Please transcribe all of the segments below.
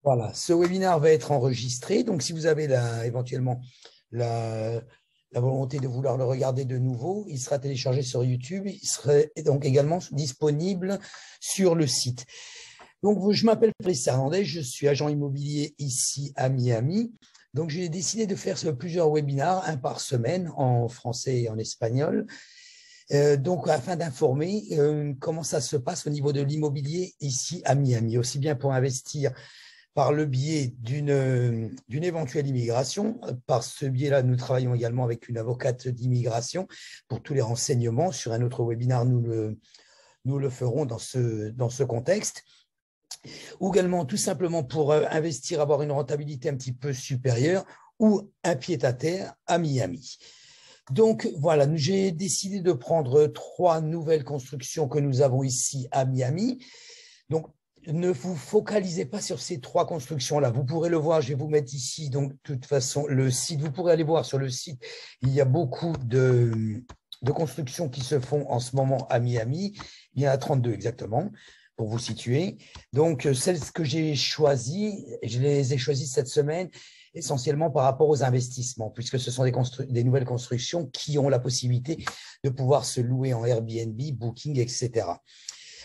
Voilà, ce webinaire va être enregistré. Donc, si vous avez éventuellement la, la volonté de vouloir le regarder de nouveau, il sera téléchargé sur YouTube. Il serait donc également disponible sur le site. Donc, je m'appelle Fabrice Hernandez, je suis agent immobilier ici à Miami. Donc, j'ai décidé de faire plusieurs webinaires, un par semaine, en français et en espagnol. Donc, afin d'informer comment ça se passe au niveau de l'immobilier ici à Miami, aussi bien pour investir par le biais d'une éventuelle immigration. Par ce biais-là, nous travaillons également avec une avocate d'immigration pour tous les renseignements. Sur un autre webinaire, nous le ferons dans ce contexte. Ou également, tout simplement pour investir, avoir une rentabilité un petit peu supérieure ou un pied-à-terre à Miami. Donc, voilà, j'ai décidé de prendre 3 nouvelles constructions que nous avons ici à Miami. Donc, ne vous focalisez pas sur ces 3 constructions-là. Vous pourrez le voir, je vais vous mettre ici. Donc, de toute façon, le site, vous pourrez aller voir sur le site. Il y a beaucoup de constructions qui se font en ce moment à Miami. Il y en a 32 exactement, pour vous situer. Donc, celles que j'ai choisies, je les ai choisies cette semaine, essentiellement par rapport aux investissements, puisque ce sont des nouvelles constructions qui ont la possibilité de pouvoir se louer en Airbnb, Booking, etc.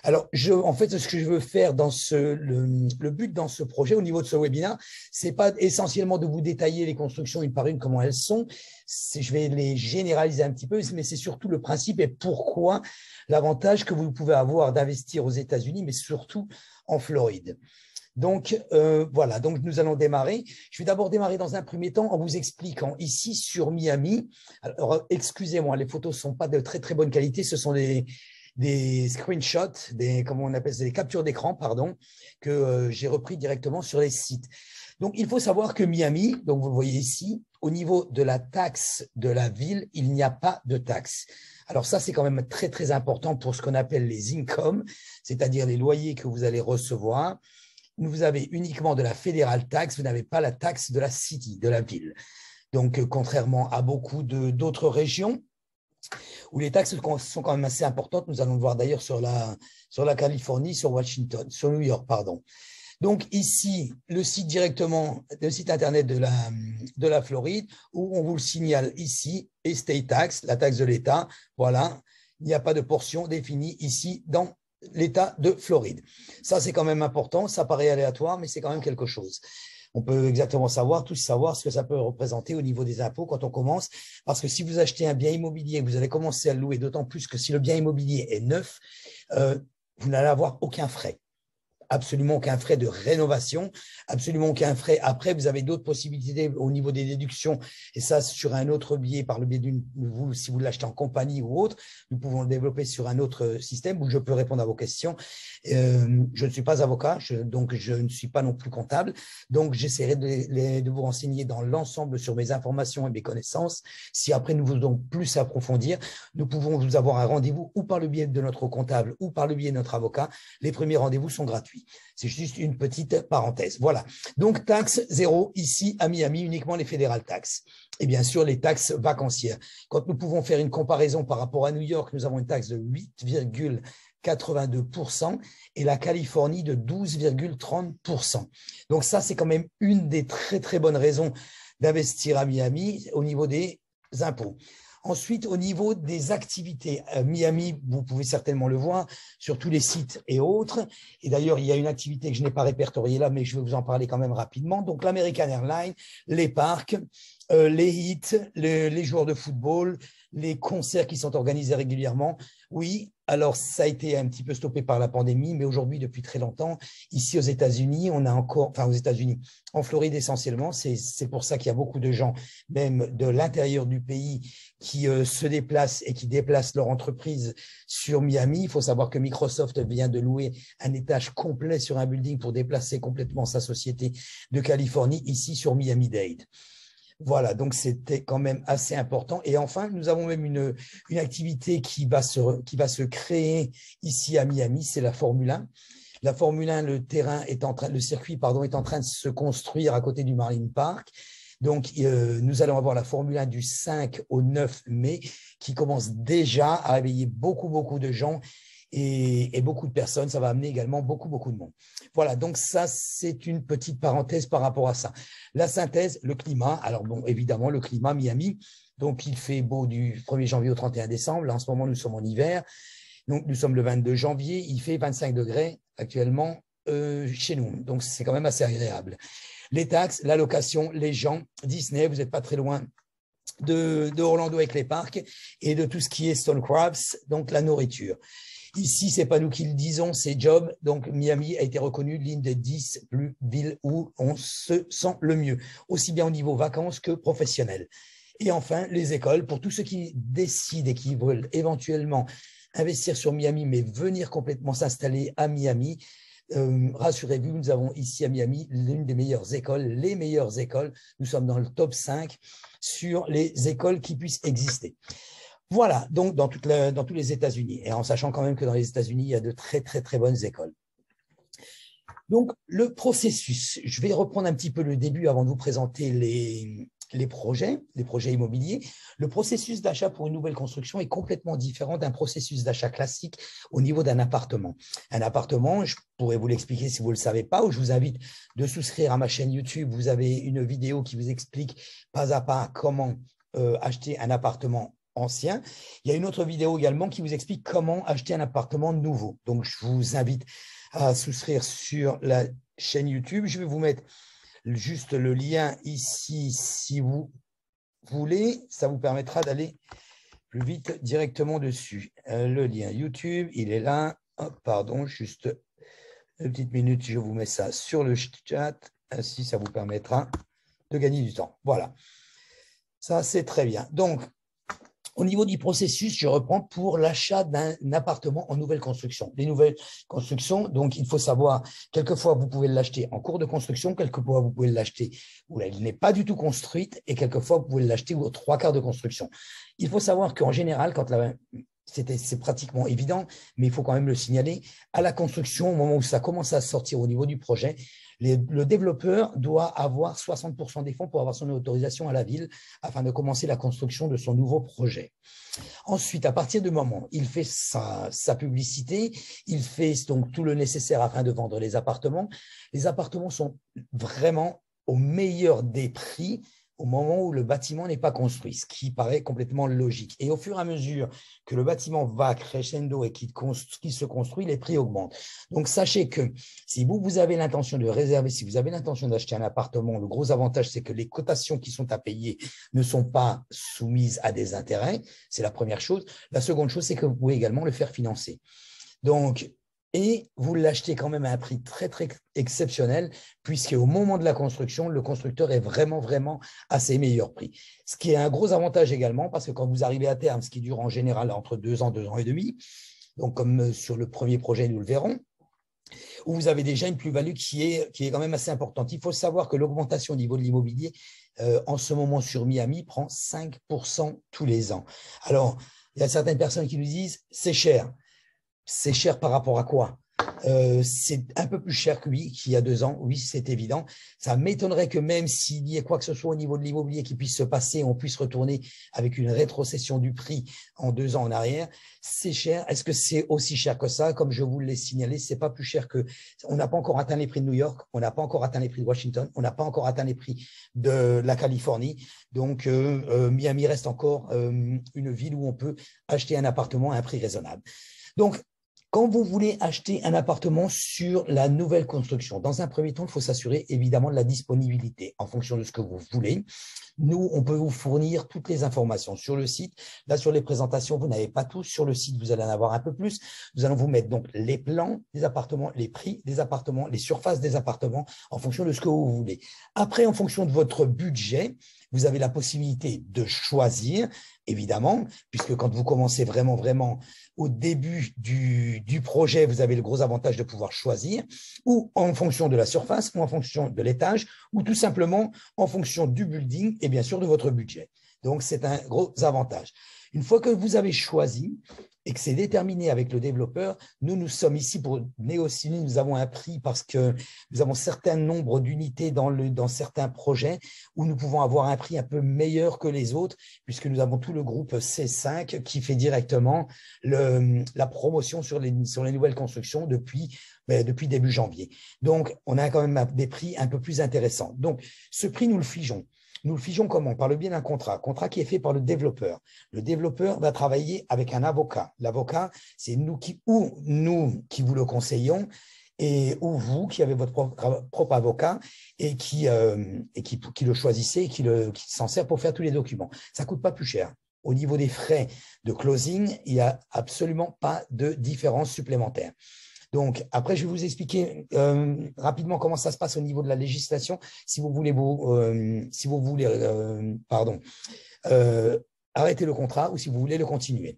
Alors, en fait, ce que je veux faire dans le but dans ce projet, au niveau de ce webinaire, c'est pas essentiellement de vous détailler les constructions une par une, comment elles sont. Je vais les généraliser un petit peu, mais c'est surtout le principe et pourquoi l'avantage que vous pouvez avoir d'investir aux États-Unis, mais surtout en Floride. Donc, voilà, donc nous allons démarrer. Je vais d'abord démarrer dans un premier temps en vous expliquant ici sur Miami. Alors, excusez-moi, les photos ne sont pas de très, très bonne qualité. Ce sont des screenshots, comment on appelle ça, des captures d'écran, pardon, que j'ai repris directement sur les sites. Donc, il faut savoir que Miami, donc vous le voyez ici, au niveau de la taxe de la ville, il n'y a pas de taxe. Alors ça, c'est quand même très, très important pour ce qu'on appelle les incomes, c'est-à-dire les loyers que vous allez recevoir. Vous avez uniquement de la federal tax, vous n'avez pas la taxe de la city, de la ville. Donc, contrairement à beaucoup d'autres régions, où les taxes sont quand même assez importantes. Nous allons le voir d'ailleurs sur la Californie, sur Washington, sur New York, pardon. Donc ici, le site directement, le site internet de la Floride, où on vous le signale ici, estate tax, la taxe de l'État, voilà, il n'y a pas de portion définie ici dans l'État de Floride. Ça, c'est quand même important, ça paraît aléatoire, mais c'est quand même quelque chose. On peut exactement savoir ce que ça peut représenter au niveau des impôts quand on commence. Parce que si vous achetez un bien immobilier, vous allez commencer à le louer, d'autant plus que si le bien immobilier est neuf, vous n'allez avoir aucun frais. Absolument aucun frais de rénovation, absolument aucun frais. Après, vous avez d'autres possibilités au niveau des déductions, et ça, sur un autre biais, par le biais si vous l'achetez en compagnie ou autre, nous pouvons le développer sur un autre système où je peux répondre à vos questions. Je ne suis pas avocat, donc je ne suis pas non plus comptable, donc j'essaierai de vous renseigner dans l'ensemble sur mes informations et mes connaissances. Si après nous voulons plus approfondir, nous pouvons vous avoir un rendez-vous ou par le biais de notre comptable ou par le biais de notre avocat. Les premiers rendez-vous sont gratuits. C'est juste une petite parenthèse. Voilà. Donc, taxe zéro ici à Miami, uniquement les fédérales taxes. Et bien sûr, les taxes vacancières. Quand nous pouvons faire une comparaison par rapport à New York, nous avons une taxe de 8,82% et la Californie de 12,30%. Donc ça, c'est quand même une des très, très bonnes raisons d'investir à Miami au niveau des impôts. Ensuite, au niveau des activités, Miami, vous pouvez certainement le voir sur tous les sites et autres. Et d'ailleurs, il y a une activité que je n'ai pas répertoriée là, mais je vais vous en parler quand même rapidement. Donc, l'American Airlines, les parcs, les hits, les joueurs de football, les concerts qui sont organisés régulièrement. Oui, alors ça a été un petit peu stoppé par la pandémie, mais aujourd'hui, depuis très longtemps, ici aux États-Unis, on a encore, enfin aux États-Unis, en Floride essentiellement, c'est pour ça qu'il y a beaucoup de gens, même de l'intérieur du pays, qui se déplacent et qui déplacent leur entreprise sur Miami. Il faut savoir que Microsoft vient de louer un étage complet sur un building pour déplacer complètement sa société de Californie ici sur Miami-Dade. Voilà, donc c'était quand même assez important. Et enfin, nous avons même une activité qui va se créer ici à Miami, c'est la Formule 1. La Formule 1, le circuit est en train de se construire à côté du Marine Park. Donc, nous allons avoir la Formule 1 du 5 au 9 mai qui commence déjà à réveiller beaucoup, beaucoup de gens. et beaucoup de personnes. Ça va amener également beaucoup de monde. Voilà, donc ça, c'est une petite parenthèse par rapport à ça. La synthèse, le climat. Alors bon, évidemment, le climat Miami. Donc, il fait beau du 1er janvier au 31 décembre. Là, en ce moment, nous sommes en hiver. Donc, nous sommes le 22 janvier. Il fait 25 degrés actuellement chez nous. Donc, c'est quand même assez agréable. Les taxes, la location, les gens, Disney, vous n'êtes pas très loin de Orlando avec les parcs et de tout ce qui est Stone Crabs, donc la nourriture. Ici, ce n'est pas nous qui le disons, c'est Job. Donc, Miami a été reconnu l'une des 10 plus villes où on se sent le mieux, aussi bien au niveau vacances que professionnel. Et enfin, les écoles, pour tous ceux qui décident et qui veulent éventuellement investir sur Miami, mais venir complètement s'installer à Miami, rassurez-vous, nous avons ici à Miami l'une des meilleures écoles, les meilleures écoles. Nous sommes dans le top 5 sur les écoles qui puissent exister. Voilà, donc dans tous les États-Unis, et en sachant quand même que dans les États-Unis, il y a de très bonnes écoles. Donc, le processus, je vais reprendre un petit peu le début avant de vous présenter les projets immobiliers. Le processus d'achat pour une nouvelle construction est complètement différent d'un processus d'achat classique au niveau d'un appartement. Un appartement, je pourrais vous l'expliquer si vous ne le savez pas, ou je vous invite de souscrire à ma chaîne YouTube. Vous avez une vidéo qui vous explique pas à pas comment acheter un appartement ancien. Il y a une autre vidéo également qui vous explique comment acheter un appartement nouveau. Donc, je vous invite à souscrire sur la chaîne YouTube. Je vais vous mettre juste le lien ici si vous voulez. Ça vous permettra d'aller plus vite directement dessus. Le lien YouTube, il est là. Oh, pardon, juste une petite minute, je vous mets ça sur le chat. Ainsi, ça vous permettra de gagner du temps. Voilà. Ça, c'est très bien. Donc, au niveau du processus, je reprends pour l'achat d'un appartement en nouvelle construction. Les nouvelles constructions, donc il faut savoir, quelquefois vous pouvez l'acheter en cours de construction, quelquefois vous pouvez l'acheter où elle n'est pas du tout construite et quelquefois vous pouvez l'acheter aux 3/4 de construction. Il faut savoir qu'en général, c'est pratiquement évident, mais il faut quand même le signaler, à la construction, au moment où ça commence à sortir au niveau du projet, le développeur doit avoir 60% des fonds pour avoir son autorisation à la ville afin de commencer la construction de son nouveau projet. Ensuite, à partir du moment où il fait sa publicité, il fait donc tout le nécessaire afin de vendre les appartements. Les appartements sont vraiment au meilleur des prix au moment où le bâtiment n'est pas construit, ce qui paraît complètement logique. Et au fur et à mesure que le bâtiment va crescendo et qu'il se construit, les prix augmentent. Donc, sachez que si vous avez l'intention de réserver, si vous avez l'intention d'acheter un appartement, le gros avantage, c'est que les cotations qui sont à payer ne sont pas soumises à des intérêts. C'est la première chose. La seconde chose, c'est que vous pouvez également le faire financer. Donc, et vous l'achetez quand même à un prix très exceptionnel, puisque au moment de la construction, le constructeur est vraiment à ses meilleurs prix. Ce qui est un gros avantage également, parce que quand vous arrivez à terme, ce qui dure en général entre 2 ans, 2 ans et demi, donc comme sur le premier projet, nous le verrons, où vous avez déjà une plus-value qui est quand même assez importante. Il faut savoir que l'augmentation au niveau de l'immobilier, en ce moment sur Miami, prend 5% tous les ans. Alors, il y a certaines personnes qui nous disent « c'est cher ». C'est cher par rapport à quoi? C'est un peu plus cher qu'il y a 2 ans, oui, c'est évident. Ça m'étonnerait que même s'il y ait quoi que ce soit au niveau de l'immobilier qui puisse se passer, on puisse retourner avec une rétrocession du prix en 2 ans en arrière. C'est cher. Est-ce que c'est aussi cher que ça? Comme je vous l'ai signalé, c'est pas plus cher que… On n'a pas encore atteint les prix de New York, on n'a pas encore atteint les prix de Washington, on n'a pas encore atteint les prix de la Californie. Donc, Miami reste encore une ville où on peut acheter un appartement à un prix raisonnable. Donc, quand vous voulez acheter un appartement sur la nouvelle construction, dans un premier temps, il faut s'assurer évidemment de la disponibilité en fonction de ce que vous voulez. Nous, on peut vous fournir toutes les informations sur le site. Là, sur les présentations, vous n'avez pas tout. Sur le site, vous allez en avoir un peu plus. Nous allons vous mettre donc les plans des appartements, les prix des appartements, les surfaces des appartements en fonction de ce que vous voulez. Après, en fonction de votre budget, vous avez la possibilité de choisir, évidemment, puisque quand vous commencez vraiment au début du projet, vous avez le gros avantage de pouvoir choisir, ou en fonction de la surface, ou en fonction de l'étage, ou tout simplement en fonction du building et bien sûr de votre budget. Donc, c'est un gros avantage. Une fois que vous avez choisi, et que c'est déterminé avec le développeur, nous sommes ici pour négocier, nous avons un prix parce que nous avons un certain nombre d'unités dans certains projets où nous pouvons avoir un prix un peu meilleur que les autres, puisque nous avons tout le groupe C5 qui fait directement la promotion sur les nouvelles constructions depuis début janvier. Donc, on a quand même des prix un peu plus intéressants. Donc, ce prix, nous le figeons. Nous le figeons comment? Par le biais d'un contrat qui est fait par le développeur. Le développeur va travailler avec un avocat. L'avocat, c'est nous qui vous le conseillons ou vous qui avez votre propre avocat et qui le choisissez et qui s'en sert pour faire tous les documents. Ça ne coûte pas plus cher. Au niveau des frais de closing, il n'y a absolument pas de différence supplémentaire. Donc, après, je vais vous expliquer rapidement comment ça se passe au niveau de la législation, si vous voulez, arrêter le contrat ou si vous voulez le continuer.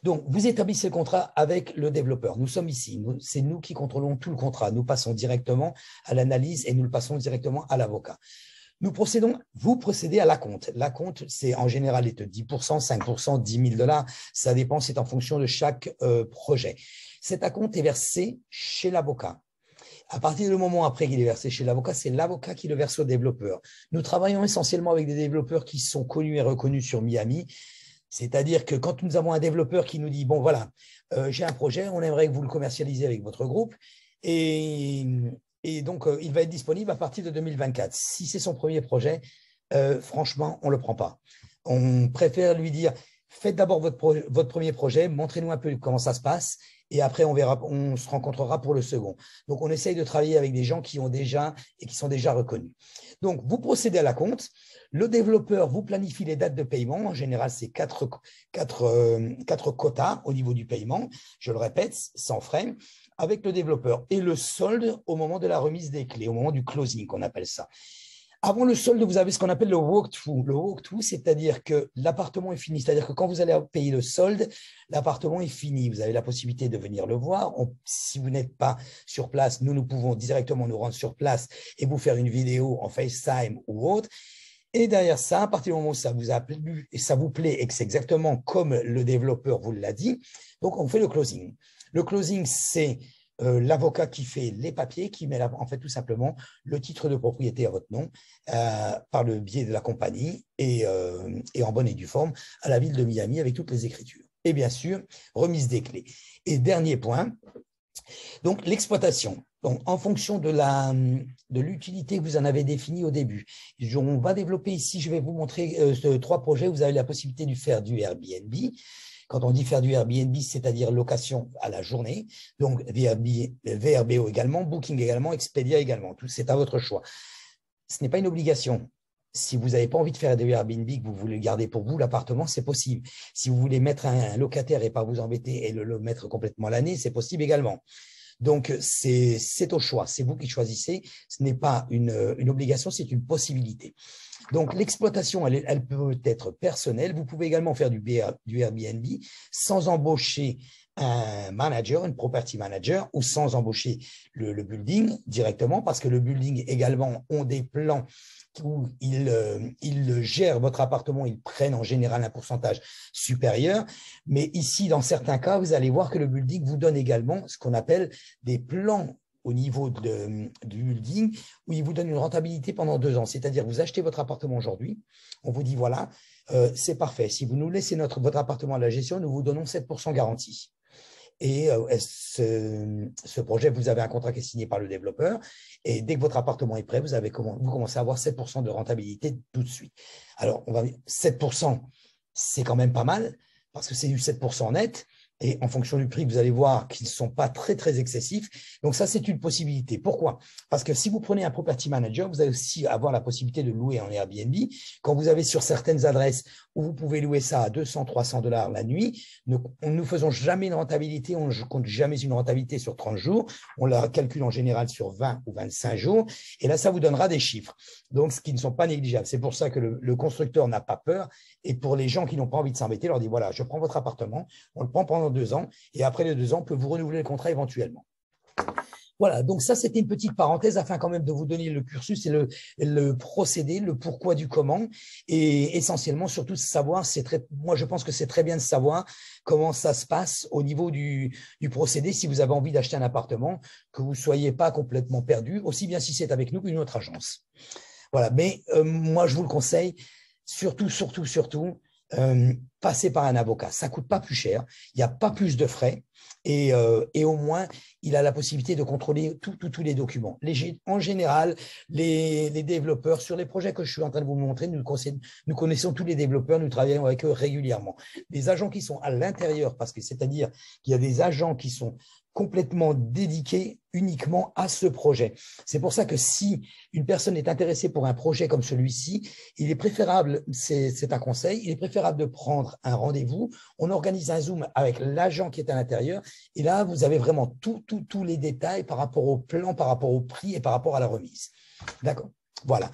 Donc, vous établissez le contrat avec le développeur. Nous sommes ici. C'est nous qui contrôlons tout le contrat. Nous passons directement à l'analyse et nous le passons directement à l'avocat. Vous procédez à l'acompte. L'acompte, c'est en général 10%, 5%, 10 000 $. Ça dépend, c'est en fonction de chaque projet. Cet acompte est versé chez l'avocat. À partir du moment après qu'il est versé chez l'avocat, c'est l'avocat qui le verse au développeur. Nous travaillons essentiellement avec des développeurs qui sont connus et reconnus sur Miami. C'est-à-dire que quand nous avons un développeur qui nous dit « Bon, voilà, j'ai un projet, on aimerait que vous le commercialisiez avec votre groupe. » Et donc, il va être disponible à partir de 2024. Si c'est son premier projet, franchement, on ne le prend pas. On préfère lui dire, faites d'abord votre premier projet, montrez-nous un peu comment ça se passe, et après, on se rencontrera pour le second. Donc, on essaye de travailler avec des gens qui sont déjà reconnus. Donc, vous procédez à l'acompte. Le développeur vous planifie les dates de paiement. En général, c'est quatre quotas au niveau du paiement. Je le répète, sans frais, avec le développeur. Et le solde au moment de la remise des clés, au moment du closing, qu'on appelle ça. Avant le solde, vous avez ce qu'on appelle le walkthrough. Le walkthrough, c'est-à-dire que l'appartement est fini. C'est-à-dire que quand vous allez payer le solde, l'appartement est fini. Vous avez la possibilité de venir le voir. Si vous n'êtes pas sur place, nous pouvons directement nous rendre sur place et vous faire une vidéo en FaceTime ou autre. Et derrière ça, à partir du moment où ça vous a plu et ça vous plaît et que c'est exactement comme le développeur vous l'a dit, donc on fait le closing. Le closing, c'est l'avocat qui fait les papiers, qui met en fait tout simplement le titre de propriété à votre nom par le biais de la compagnie et en bonne et due forme à la ville de Miami avec toutes les écritures. Et bien sûr, remise des clés. Et dernier point, donc l'exploitation. Donc, en fonction de l'utilité que vous en avez définie au début. On va développer ici, je vais vous montrer 3 projets. Vous avez la possibilité de faire du Airbnb. Quand on dit faire du Airbnb, c'est-à-dire location à la journée. Donc, VRBO également, Booking également, Expedia également. C'est à votre choix. Ce n'est pas une obligation. Si vous n'avez pas envie de faire du Airbnb, que vous voulez le garder pour vous, l'appartement, c'est possible. Si vous voulez mettre un locataire et pas vous embêter et le mettre complètement l'année, c'est possible également. Donc, c'est au choix. C'est vous qui choisissez. Ce n'est pas une obligation, c'est une possibilité. Donc, l'exploitation, elle peut être personnelle. Vous pouvez également faire du Airbnb sans embaucher un manager, une property manager, ou sans embaucher le building directement, parce que le building également ont des plans où ils gèrent votre appartement, ils prennent en général un pourcentage supérieur. Mais ici, dans certains cas, vous allez voir que le building vous donne également ce qu'on appelle des plans au niveau du building, où il vous donne une rentabilité pendant 2 ans. C'est-à-dire, vous achetez votre appartement aujourd'hui, on vous dit, voilà, c'est parfait. Si vous nous laissez votre appartement à la gestion, nous vous donnons 7% garantie. Et ce projet, vous avez un contrat qui est signé par le développeur. Et dès que votre appartement est prêt, vous commencez à avoir 7% de rentabilité tout de suite. Alors, 7%, c'est quand même pas mal, parce que c'est du 7% net. Et en fonction du prix, vous allez voir qu'ils ne sont pas très, très excessifs. Donc ça, c'est une possibilité. Pourquoi? Parce que si vous prenez un property manager, vous allez aussi avoir la possibilité de louer en Airbnb. Quand vous avez sur certaines adresses où vous pouvez louer ça à 200, 300 $ la nuit, nous ne faisons jamais une rentabilité, on ne compte jamais une rentabilité sur 30 jours. On la calcule en général sur 20 ou 25 jours. Et là, ça vous donnera des chiffres. Donc, ce qui ne sont pas négligeables. C'est pour ça que le constructeur n'a pas peur. Et pour les gens qui n'ont pas envie de s'embêter, leur dit, voilà, je prends votre appartement, on le prend pendant 2 ans, et après les 2 ans, on peut vous renouveler le contrat éventuellement. Voilà, donc ça, c'était une petite parenthèse afin quand même de vous donner le cursus et le procédé, le pourquoi du comment. Et essentiellement, surtout, savoir, moi, je pense que c'est très bien de savoir comment ça se passe au niveau du procédé si vous avez envie d'acheter un appartement, que vous ne soyez pas complètement perdu, aussi bien si c'est avec nous qu'une autre agence. Voilà, mais moi, je vous le conseille, surtout, passez par un avocat. Ça ne coûte pas plus cher, il n'y a pas plus de frais et au moins, il a la possibilité de contrôler tous les documents. En général, les développeurs, sur les projets que je suis en train de vous montrer, nous connaissons tous les développeurs, nous travaillons avec eux régulièrement. Les agents qui sont à l'intérieur, parce que c'est-à-dire qu'il y a des agents qui sont complètement dédié uniquement à ce projet. C'est pour ça que si une personne est intéressée pour un projet comme celui-ci, il est préférable, c'est un conseil, il est préférable de prendre un rendez-vous. On organise un Zoom avec l'agent qui est à l'intérieur et là, vous avez vraiment tous les détails par rapport au plan, par rapport au prix et par rapport à la remise. D'accord? Voilà.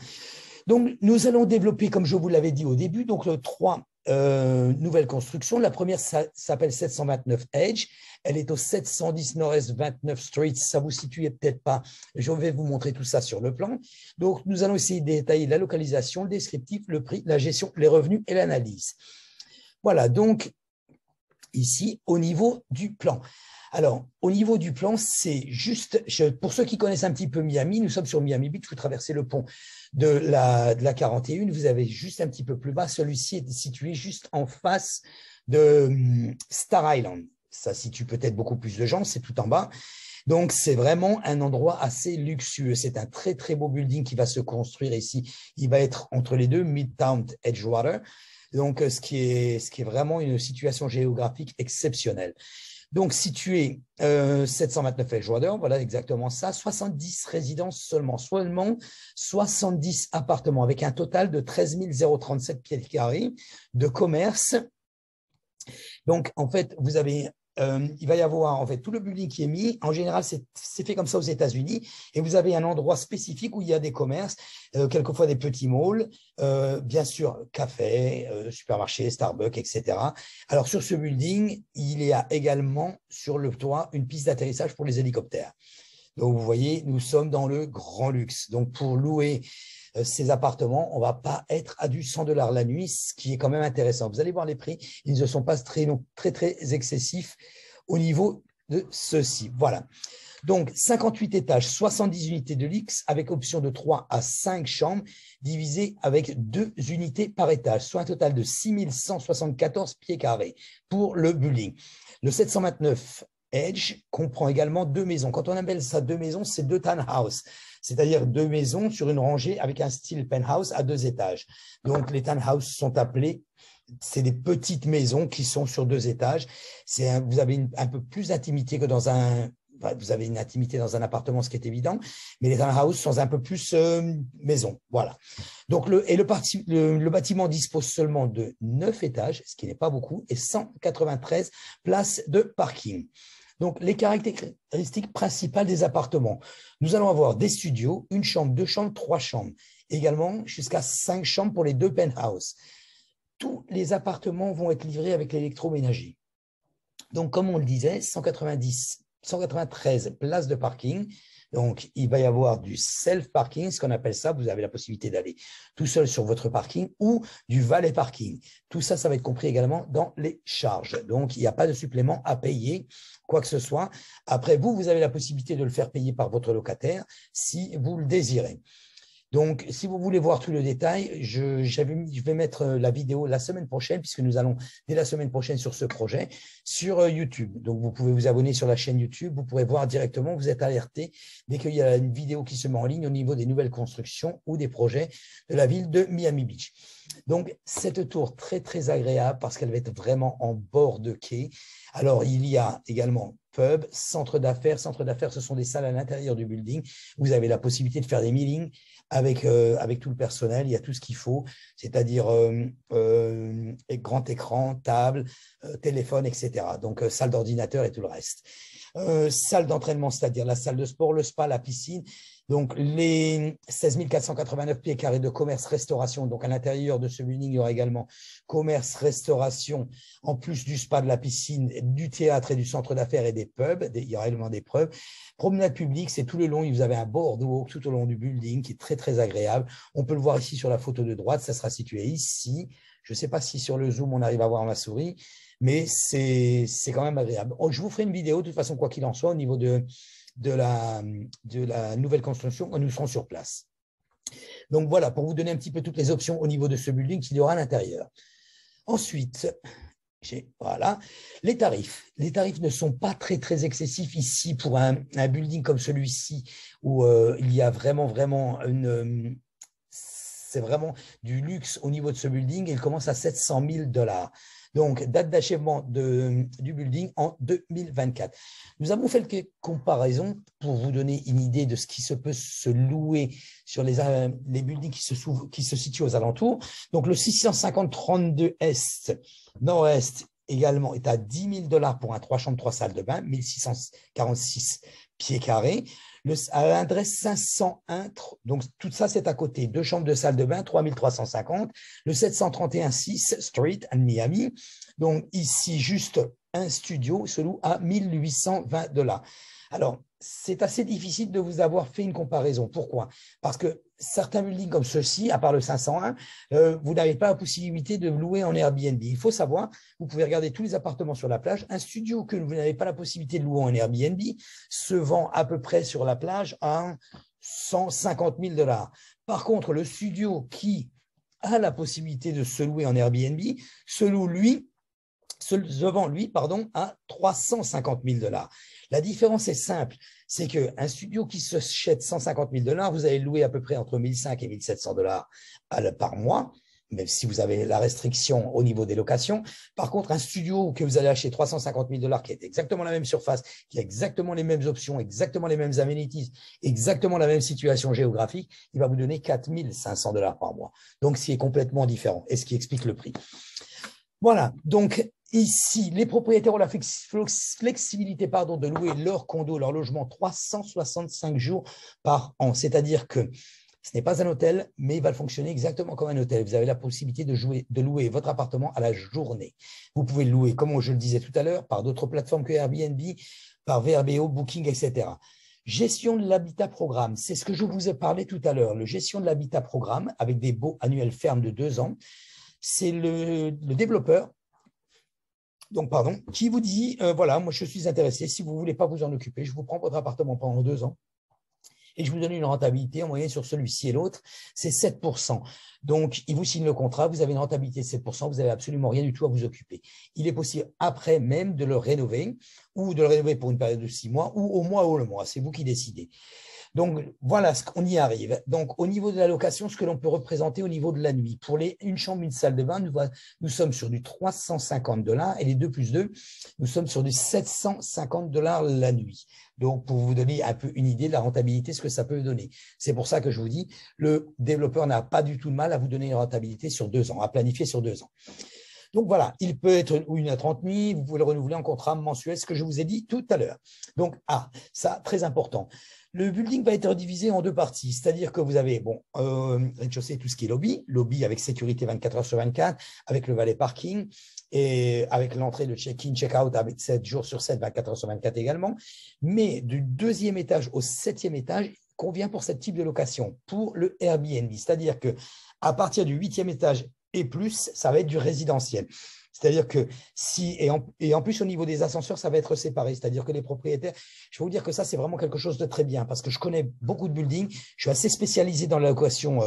Donc, nous allons développer, comme je vous l'avais dit au début, donc trois nouvelles constructions. La première s'appelle 729 Edge. Elle est au 710 Nord-Est 29 Street. Ça vous situe peut-être pas. Je vais vous montrer tout ça sur le plan. Donc, nous allons essayer de détailler la localisation, le descriptif, le prix, la gestion, les revenus et l'analyse. Voilà, donc ici, au niveau du plan. Alors, au niveau du plan, c'est juste, pour ceux qui connaissent un petit peu Miami, nous sommes sur Miami Beach, vous traversez le pont de la 41, vous avez juste un petit peu plus bas, celui-ci est situé juste en face de Star Island. Ça situe peut-être beaucoup plus de gens, c'est tout en bas. Donc, c'est vraiment un endroit assez luxueux. C'est un très, très beau building qui va se construire ici. Il va être entre les deux, Midtown, Edgewater. Donc, ce qui est vraiment une situation géographique exceptionnelle. Donc, situé 729 Edgewater, voilà exactement ça, 70 résidences seulement 70 appartements avec un total de 13 037 pieds carrés de commerce. Donc, en fait, vous avez il va y avoir en fait tout le building qui est mis. En général, c'est fait comme ça aux États-Unis. Et vous avez un endroit spécifique où il y a des commerces, quelquefois des petits malls, bien sûr, café, supermarché, Starbucks, etc. Alors, sur ce building, il y a également sur le toit une piste d'atterrissage pour les hélicoptères. Donc, vous voyez, nous sommes dans le grand luxe. Donc, pour louer ces appartements, on ne va pas être à du 100 $ la nuit, ce qui est quand même intéressant. Vous allez voir les prix, ils ne sont pas très excessifs au niveau de ceci. Voilà. Donc, 58 étages, 70 unités de luxe avec option de 3 à 5 chambres divisées avec 2 unités par étage, soit un total de 6 174 pieds carrés pour le building. Le 729 Edge comprend également 2 maisons. Quand on appelle ça 2 maisons, c'est 2 townhouses, c'est-à-dire 2 maisons sur une rangée avec un style penthouse à 2 étages. Donc, les townhouses sont appelés, c'est des petites maisons qui sont sur 2 étages. Vous avez un peu plus d'intimité que dans vous avez une intimité dans un appartement, ce qui est évident, mais les townhouses sont un peu plus maison. Voilà. Donc, le bâtiment dispose seulement de 9 étages, ce qui n'est pas beaucoup, et 193 places de parking. Donc, les caractéristiques principales des appartements. Nous allons avoir des studios, 1 chambre, 2 chambres, 3 chambres. Également, jusqu'à 5 chambres pour les 2 penthouses. Tous les appartements vont être livrés avec l'électroménager. Donc, comme on le disait, 193 places de parking. Donc, il va y avoir du self-parking, ce qu'on appelle ça. Vous avez la possibilité d'aller tout seul sur votre parking ou du valet parking. Tout ça, ça va être compris également dans les charges. Donc, il n'y a pas de supplément à payer, quoi que ce soit. Après, vous avez la possibilité de le faire payer par votre locataire si vous le désirez. Donc, si vous voulez voir tout le détail, je vais mettre la vidéo la semaine prochaine, puisque nous allons dès la semaine prochaine sur ce projet, sur YouTube. Donc, vous pouvez vous abonner sur la chaîne YouTube, vous pourrez voir directement, vous êtes alerté dès qu'il y a une vidéo qui se met en ligne au niveau des nouvelles constructions ou des projets de la ville de Miami Beach. Donc, cette tour très, très agréable parce qu'elle va être vraiment en bord de quai. Alors, il y a également pub, centre d'affaires. Centre d'affaires, ce sont des salles à l'intérieur du building. Vous avez la possibilité de faire des meetings avec tout le personnel. Il y a tout ce qu'il faut, c'est-à-dire grand écran, table, téléphone, etc. Donc, salle d'ordinateur et tout le reste. Salle d'entraînement, c'est-à-dire la salle de sport, le spa, la piscine. Donc, les 16 489 pieds carrés de commerce-restauration. Donc, à l'intérieur de ce building, il y aura également commerce-restauration, en plus du spa, de la piscine, du théâtre et du centre d'affaires et des pubs. Il y aura également des pubs. Promenade publique, c'est tout le long. Vous avez un boardwalk tout au long du building qui est très, très agréable. On peut le voir ici sur la photo de droite. Ça sera situé ici. Je ne sais pas si sur le Zoom, on arrive à voir ma souris, mais c'est quand même agréable. Je vous ferai une vidéo, de toute façon, quoi qu'il en soit, au niveau de la nouvelle construction quand nous serons sur place. Donc voilà, pour vous donner un petit peu toutes les options au niveau de ce building qu'il y aura à l'intérieur. Ensuite, voilà, les tarifs. Les tarifs ne sont pas très, très excessifs ici pour un building comme celui-ci où il y a vraiment c'est vraiment du luxe au niveau de ce building. Il commence à 700 000 $. Donc, date d'achèvement du building en 2024. Nous avons fait quelques comparaisons pour vous donner une idée de ce qui se peut se louer sur les buildings qui se situent aux alentours. Donc, le 650-32 Est, Nord-Est également est à 10 000 $ pour un 3 chambres, 3 salles de bain, 1646 pieds carrés. À l'adresse 501, donc tout ça c'est à côté, 2 chambres de salle de bain, 3350, le 731 6 Street à Miami, donc ici juste un studio se loue à 1820 $. Alors, c'est assez difficile de vous avoir fait une comparaison. Pourquoi? Parce que certains buildings comme ceux-ci, à part le 501, vous n'avez pas la possibilité de louer en Airbnb. Il faut savoir, vous pouvez regarder tous les appartements sur la plage. Un studio que vous n'avez pas la possibilité de louer en Airbnb se vend à peu près sur la plage à 150 000 $. Par contre, le studio qui a la possibilité de se louer en Airbnb se vend, à 350 000 $. La différence est simple, c'est qu'un studio qui se jette 150 000 $, vous allez le louer à peu près entre 1 500 et 1 700 $ par mois, même si vous avez la restriction au niveau des locations. Par contre, un studio que vous allez acheter 350 000 $, qui est exactement la même surface, qui a exactement les mêmes options, exactement les mêmes amenities, exactement la même situation géographique, il va vous donner 4 500 $ par mois. Donc, c'est complètement différent, et ce qui explique le prix. Voilà, donc ici, les propriétaires ont la flexibilité de louer leur condo, leur logement 365 jours par an. C'est-à-dire que ce n'est pas un hôtel, mais il va fonctionner exactement comme un hôtel. Vous avez la possibilité de louer votre appartement à la journée. Vous pouvez le louer, comme je le disais tout à l'heure, par d'autres plateformes que Airbnb, par VRBO, Booking, etc. Gestion de l'habitat programme, c'est ce que je vous ai parlé tout à l'heure. Le gestion de l'habitat programme, avec des baux annuels fermes de 2 ans, c'est le développeur qui vous dit, voilà, moi je suis intéressé, si vous ne voulez pas vous en occuper, je vous prends votre appartement pendant 2 ans et je vous donne une rentabilité en moyenne sur celui-ci et l'autre, c'est 7%. Donc, il vous signe le contrat, vous avez une rentabilité de 7%, vous n'avez absolument rien du tout à vous occuper. Il est possible après même de le rénover ou de le rénover pour une période de 6 mois ou au mois ou le mois, c'est vous qui décidez. Donc, voilà, on y arrive. Donc, au niveau de la location, ce que l'on peut représenter au niveau de la nuit. Pour une chambre, une salle de bain, nous sommes sur du 350 $ et les 2 plus 2, nous sommes sur du 750 $ la nuit. Donc, pour vous donner un peu une idée de la rentabilité, ce que ça peut donner. C'est pour ça que je vous dis, le développeur n'a pas du tout de mal à vous donner une rentabilité sur 2 ans, à planifier sur 2 ans. Donc voilà, il peut être une à 30 nuits, vous pouvez le renouveler en contrat mensuel, ce que je vous ai dit tout à l'heure. Donc, ça, très important. Le building va être divisé en 2 parties, c'est-à-dire que vous avez, rez-de-chaussée, tout ce qui est lobby avec sécurité 24 heures sur 24, avec le valet parking et avec l'entrée, le check-in, check-out avec 7 jours sur 7, 24 heures sur 24 également. Mais du 2e étage au 7e étage, convient pour ce type de location, pour le Airbnb. C'est-à-dire qu'à partir du 8e étage et plus, ça va être du résidentiel. C'est-à-dire que et en plus au niveau des ascenseurs, ça va être séparé. C'est-à-dire que les propriétaires, je vais vous dire que ça, c'est vraiment quelque chose de très bien parce que je connais beaucoup de buildings. Je suis assez spécialisé dans la location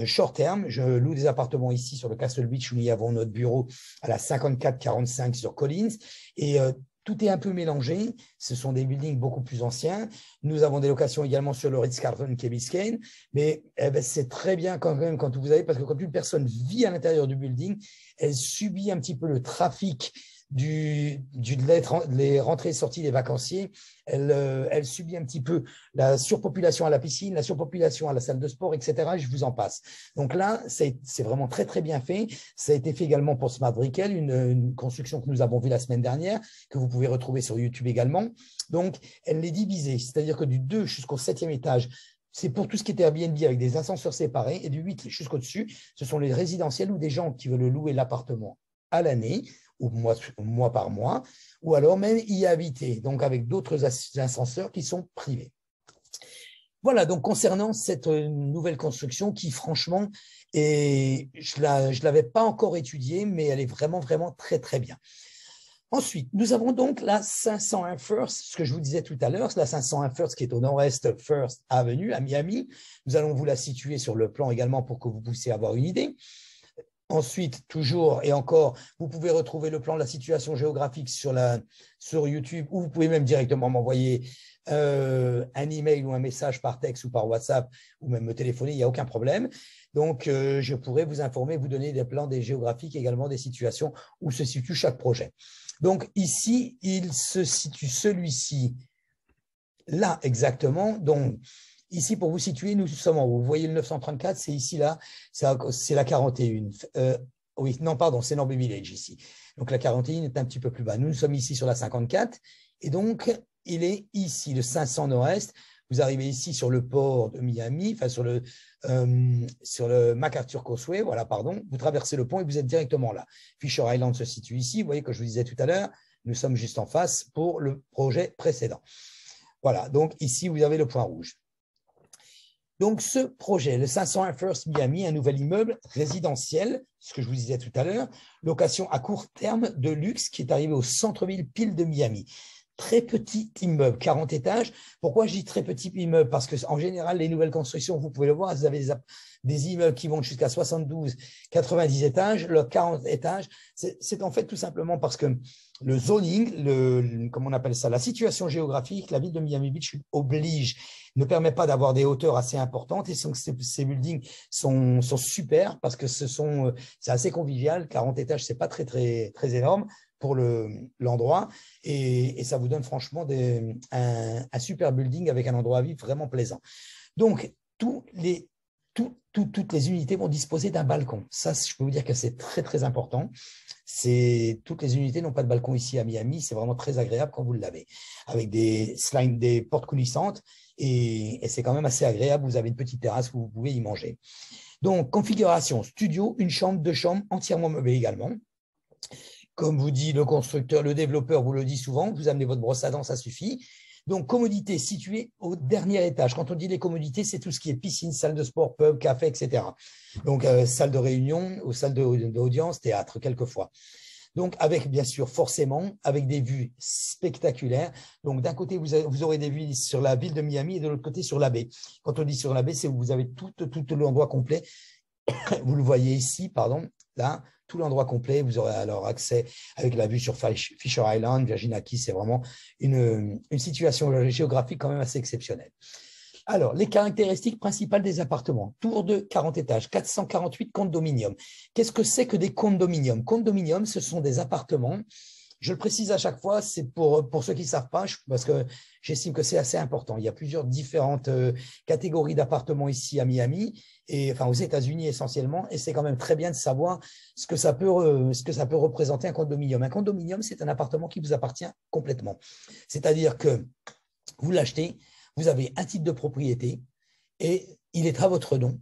short terme. Je loue des appartements ici sur le Castle Beach où nous avons notre bureau à la 5445 sur Collins. Et tout est un peu mélangé. Ce sont des buildings beaucoup plus anciens. Nous avons des locations également sur le Ritz-Carlton Key Biscayne. Mais c'est très bien quand même quand vous avez, parce que quand une personne vit à l'intérieur du building, elle subit un petit peu le trafic les rentrées et sorties des vacanciers. Elle subit un petit peu la surpopulation à la piscine, la surpopulation à la salle de sport, etc. Je vous en passe. Donc là, c'est vraiment très, très bien fait. Ça a été fait également pour Smart Brickell, une construction que nous avons vue la semaine dernière, que vous pouvez retrouver sur YouTube également. Donc, elle est divisée, c'est-à-dire que du 2 jusqu'au 7e étage, c'est pour tout ce qui était Airbnb avec des ascenseurs séparés et du 8 jusqu'au-dessus, ce sont les résidentiels ou des gens qui veulent louer l'appartement à l'année ou mois par mois, ou alors même y habiter, donc avec d'autres ascenseurs qui sont privés. Voilà, donc concernant cette nouvelle construction qui, franchement, je ne l'avais pas encore étudiée, mais elle est vraiment, vraiment très, très bien. Ensuite, nous avons donc la 501 First, ce que je vous disais tout à l'heure, la 501 First qui est au nord-est First Avenue à Miami. Nous allons vous la situer sur le plan également pour que vous puissiez avoir une idée. Ensuite, toujours et encore, vous pouvez retrouver le plan de la situation géographique sur YouTube ou vous pouvez même directement m'envoyer un email ou un message par texte ou par WhatsApp ou même me téléphoner, il n'y a aucun problème. Donc, je pourrais vous informer, vous donner des plans des géographiques, également des situations où se situe chaque projet. Donc, ici, il se situe celui-ci là exactement. Donc, ici, pour vous situer, nous sommes en haut. Vous voyez le 934, c'est ici, là, c'est la 41. Oui, non, pardon, c'est Norby Village ici. Donc, la 41 est un petit peu plus bas. Nous sommes ici sur la 54. Et donc, il est ici, le 500 nord-est. Vous arrivez ici sur le port de Miami, enfin sur le MacArthur Causeway, voilà, pardon. Vous traversez le pont et vous êtes directement là. Fisher Island se situe ici. Vous voyez que je vous disais tout à l'heure, nous sommes juste en face pour le projet précédent. Voilà, donc ici, vous avez le point rouge. Donc, ce projet, le 501 First Miami, un nouvel immeuble résidentiel, ce que je vous disais tout à l'heure, location à court terme de luxe qui est arrivé au centre-ville pile de Miami. Très petit immeuble, 40 étages. Pourquoi je dis très petit immeuble? Parce qu'en général, les nouvelles constructions, vous pouvez le voir, vous avez des immeubles qui vont jusqu'à 72, 90 étages. Le 40 étages, c'est en fait tout simplement parce que le zoning, comment on appelle ça, la situation géographique, la ville de Miami Beach oblige, ne permet pas d'avoir des hauteurs assez importantes et ces buildings sont super parce que c'est assez convivial. 40 étages, c'est pas très, très, très énorme pour l'endroit et ça vous donne franchement un super building avec un endroit à vivre vraiment plaisant. Donc, toutes les unités vont disposer d'un balcon. Ça, je peux vous dire que c'est très, très important. Toutes les unités n'ont pas de balcon ici à Miami. C'est vraiment très agréable quand vous l'avez, avec des portes coulissantes et c'est quand même assez agréable. Vous avez une petite terrasse où vous pouvez y manger. Donc, configuration studio, une chambre, deux chambres, entièrement meublées également. Comme vous dit le constructeur, le développeur vous le dit souvent, vous amenez votre brosse à dents, ça suffit. Donc, commodité située au dernier étage. Quand on dit les commodités, c'est tout ce qui est piscine, salle de sport, pub, café, etc. Donc, salle de réunion ou salle d'audience, théâtre, quelquefois. Donc, avec, bien sûr, forcément, avec des vues spectaculaires. Donc, d'un côté, vous aurez des vues sur la ville de Miami et de l'autre côté, sur la baie. Quand on dit sur la baie, c'est où vous avez tout l'endroit complet. Vous le voyez ici, pardon, là, tout l'endroit complet. Vous aurez alors accès avec la vue sur Fisher Island, Virginia Keys. C'est vraiment une situation géographique quand même assez exceptionnelle. Alors, les caractéristiques principales des appartements. Tour de 40 étages, 448 condominiums. Qu'est-ce que c'est que des condominiums? Condominiums, ce sont des appartements. Je le précise à chaque fois, c'est pour ceux qui ne savent pas, parce que j'estime que c'est assez important. Il y a plusieurs différentes catégories d'appartements ici à Miami, enfin aux États-Unis essentiellement, et c'est quand même très bien de savoir ce que ça peut représenter un condominium. Un condominium, c'est un appartement qui vous appartient complètement. C'est-à-dire que vous l'achetez, vous avez un titre de propriété et il est à votre nom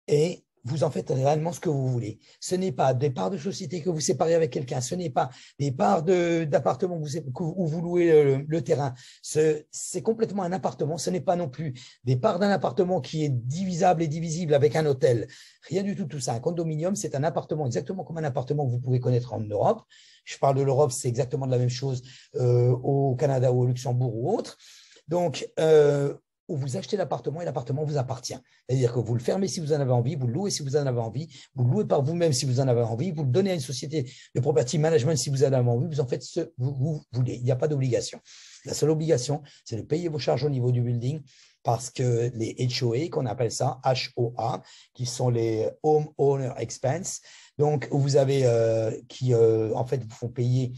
et vous en faites réellement ce que vous voulez. Ce n'est pas des parts de société que vous séparez avec quelqu'un, ce n'est pas des parts d'appartements où vous louez le terrain. C'est complètement un appartement, ce n'est pas non plus des parts d'un appartement qui est divisable et divisible avec un hôtel. Rien du tout ça. Un condominium, c'est un appartement exactement comme un appartement que vous pouvez connaître en Europe. Je parle de l'Europe, c'est exactement de la même chose au Canada ou au Luxembourg ou autre. Donc, où vous achetez l'appartement et l'appartement vous appartient. C'est-à-dire que vous le fermez si vous en avez envie, vous le louez si vous en avez envie, vous le louez par vous-même si vous en avez envie, vous le donnez à une société de property management si vous en avez envie, vous en faites ce que vous voulez. Il n'y a pas d'obligation. La seule obligation, c'est de payer vos charges au niveau du building parce que les HOA, qu'on appelle ça HOA, qui sont les Home Owner Expense, donc vous avez en fait vous font payer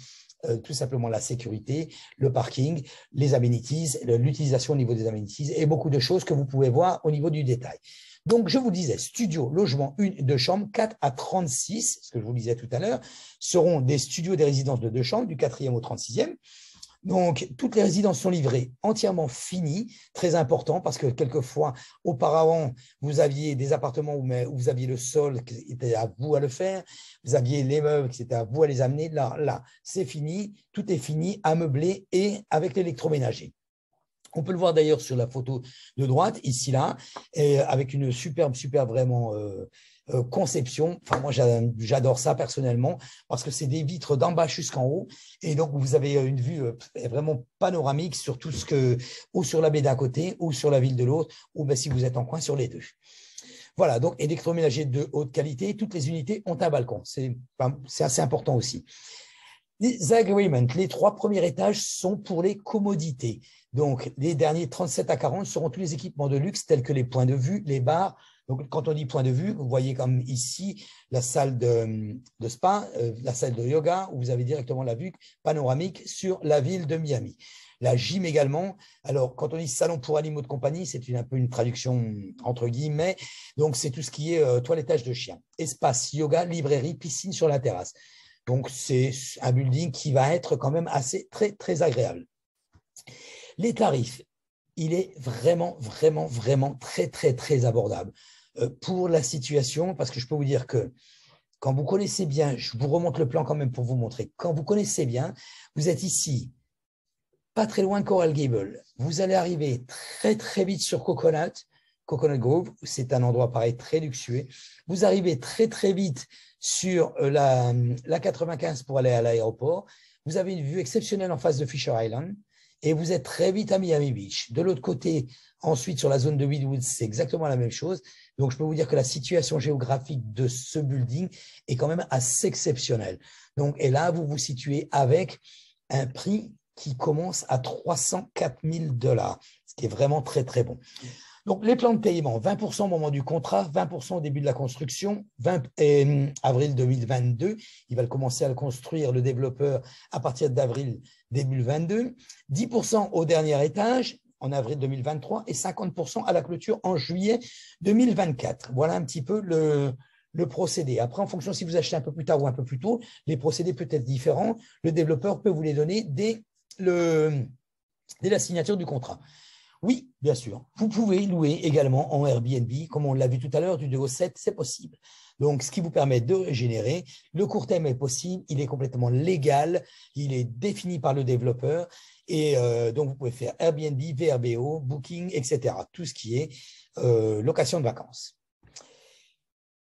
tout simplement la sécurité, le parking, les amenities, l'utilisation au niveau des amenities et beaucoup de choses que vous pouvez voir au niveau du détail. Donc, je vous disais, studio, logement, 1 et 2 chambres, 4 à 36, ce que je vous disais tout à l'heure, seront des studios des résidences de 2 chambres, du 4e au 36e. Donc, toutes les résidences sont livrées entièrement finies, très important parce que quelquefois, auparavant, vous aviez des appartements où vous aviez le sol qui était à vous à le faire, vous aviez les meubles qui étaient à vous à les amener. Là, c'est fini, tout est fini, ameubler et avec l'électroménager. On peut le voir d'ailleurs sur la photo de droite, ici, là, et avec une superbe vraiment conception. Enfin, moi, j'adore ça personnellement parce que c'est des vitres d'en bas jusqu'en haut. Et donc, vous avez une vue vraiment panoramique sur tout ce que, ou sur la baie d'un côté, ou sur la ville de l'autre, ou ben, si vous êtes en coin, sur les deux. Voilà, donc électroménager de haute qualité. Toutes les unités ont un balcon. C'est assez important aussi. Les agreements, les 3 premiers étages sont pour les commodités. Donc, les derniers 37 à 40 seront tous les équipements de luxe tels que les points de vue, les bars. Donc, quand on dit point de vue, vous voyez comme ici la salle de spa, la salle de yoga, où vous avez directement la vue panoramique sur la ville de Miami. La gym également. Alors, quand on dit salon pour animaux de compagnie, c'est un peu une traduction entre guillemets. Donc, c'est tout ce qui est toilettage de chiens. Espace, yoga, librairie, piscine sur la terrasse. Donc, c'est un building qui va être quand même assez très agréable. Les tarifs, il est vraiment très abordable pour la situation, parce que je peux vous dire que quand vous connaissez bien, je vous remonte le plan quand même pour vous montrer, quand vous connaissez bien, vous êtes ici, pas très loin de Coral Gable, vous allez arriver très vite sur Coconut Grove, c'est un endroit pareil très luxueux, vous arrivez très vite sur la 95 pour aller à l'aéroport, vous avez une vue exceptionnelle en face de Fisher Island, et vous êtes très vite à Miami Beach. De l'autre côté, ensuite, sur la zone de Wildwood, c'est exactement la même chose. Donc, je peux vous dire que la situation géographique de ce building est quand même assez exceptionnelle. Donc, et là, vous vous situez avec un prix qui commence à 304 000 $, ce qui est vraiment très bon. Donc, les plans de paiement, 20% au moment du contrat, 20% au début de la construction, avril 2022. Il va commencer à le construire, le développeur, à partir d'avril 2022. 10% au dernier étage en avril 2023 et 50% à la clôture en juillet 2024. Voilà un petit peu le procédé. Après, en fonction si vous achetez un peu plus tard ou un peu plus tôt, les procédés peuvent être différents. Le développeur peut vous les donner dès la signature du contrat. Oui, bien sûr. Vous pouvez louer également en Airbnb, comme on l'a vu tout à l'heure, du 2 au 7, c'est possible. Donc, ce qui vous permet de régénérer. Le court terme est possible, il est complètement légal, il est défini par le développeur. Et donc, vous pouvez faire Airbnb, VRBO, Booking, etc. Tout ce qui est location de vacances.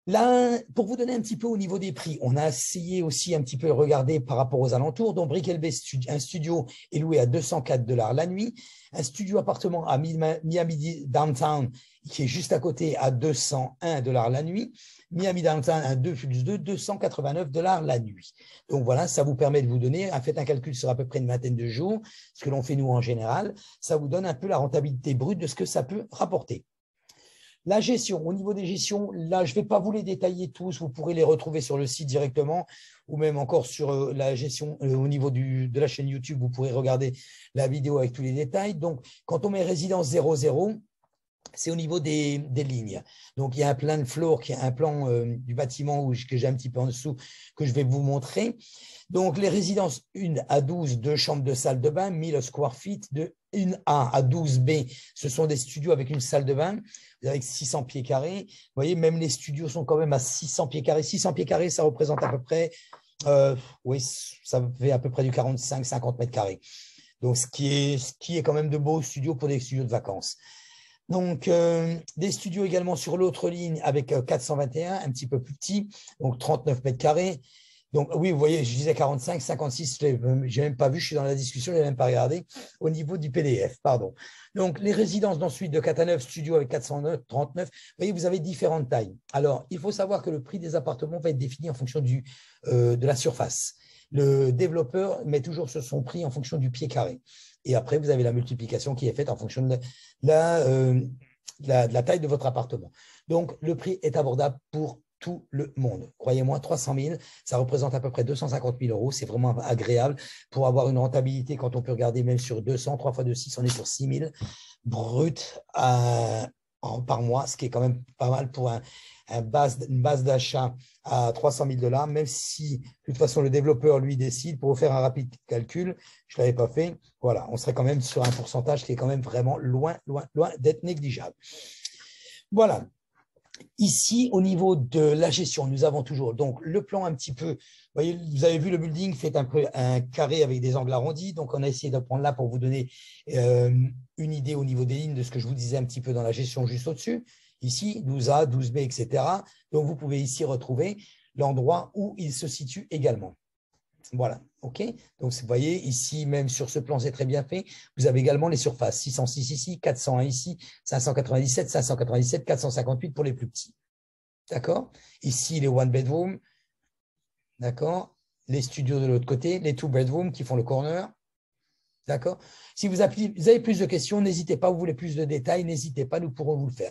Là, pour vous donner un petit peu au niveau des prix, on a essayé aussi un petit peu de regarder par rapport aux alentours. Donc, Brickell Bay, un studio est loué à 204 $ la nuit. Un studio appartement à Miami Downtown, qui est juste à côté, à 201 $ la nuit. Miami Downtown, un 2+2, 289 $ la nuit. Donc, voilà, ça vous permet de vous donner, faites un calcul sur à peu près une vingtaine de jours, ce que l'on fait nous en général. Ça vous donne un peu la rentabilité brute de ce que ça peut rapporter. La gestion, au niveau des gestions, là, je ne vais pas vous les détailler tous, vous pourrez les retrouver sur le site directement ou même encore sur la gestion au niveau de la chaîne YouTube, vous pourrez regarder la vidéo avec tous les détails. Donc, quand on met résidence 00, c'est au niveau des lignes. Donc, il y a un plan de floor, qui est un plan du bâtiment que j'ai un petit peu en dessous, que je vais vous montrer. Donc, les résidences 1 à 12, 2 chambres de salle de bain, 1000 square feet, de 1A à 12B, ce sont des studios avec une salle de bain, avec 600 pieds carrés. Vous voyez, même les studios sont quand même à 600 pieds carrés. 600 pieds carrés, ça représente à peu près, oui, ça fait à peu près du 45-50 mètres carrés. Donc, ce qui est quand même de beaux studios pour des studios de vacances. Donc, des studios également sur l'autre ligne avec 421, un petit peu plus petit, donc 39 mètres carrés. Donc, oui, vous voyez, je disais 45, 56, je n'ai même pas vu, je suis dans la discussion, je n'ai même pas regardé au niveau du PDF, pardon. Donc, les résidences d'ensuite de 4 à 9, studio avec 439, vous voyez, vous avez différentes tailles. Alors, il faut savoir que le prix des appartements va être défini en fonction de la surface. Le développeur met toujours son prix en fonction du pied carré. Et après, vous avez la multiplication qui est faite en fonction de la taille de votre appartement. Donc, le prix est abordable pour tout le monde. Croyez-moi, 300 000, ça représente à peu près 250 000 €. C'est vraiment agréable pour avoir une rentabilité quand on peut regarder même sur 200, 3 fois 2, 6, on est sur 6 000 brut par mois, ce qui est quand même pas mal pour une base d'achat à 300 000 $, même si, de toute façon, le développeur, lui, décide. Pour vous faire un rapide calcul, je ne l'avais pas fait, voilà, on serait quand même sur un pourcentage qui est quand même vraiment loin, loin, loin d'être négligeable. Voilà. Ici, au niveau de la gestion, nous avons toujours donc le plan un petit peu. Voyez, vous avez vu le building fait un peu un carré avec des angles arrondis. Donc, on a essayé de prendre là pour vous donner une idée au niveau des lignes de ce que je vous disais un petit peu dans la gestion juste au-dessus. Ici, 12A, 12B, etc. Donc, vous pouvez ici retrouver l'endroit où il se situe également. Voilà, OK. Donc, vous voyez, ici, même sur ce plan, c'est très bien fait. Vous avez également les surfaces, 606 ici, 401 ici, 597, 597, 458 pour les plus petits. D'accord. Ici, les one bedroom. D'accord. Les studios de l'autre côté, les two bedroom qui font le corner. D'accord. Si vous avez plus de questions, n'hésitez pas, vous voulez plus de détails, n'hésitez pas, nous pourrons vous le faire.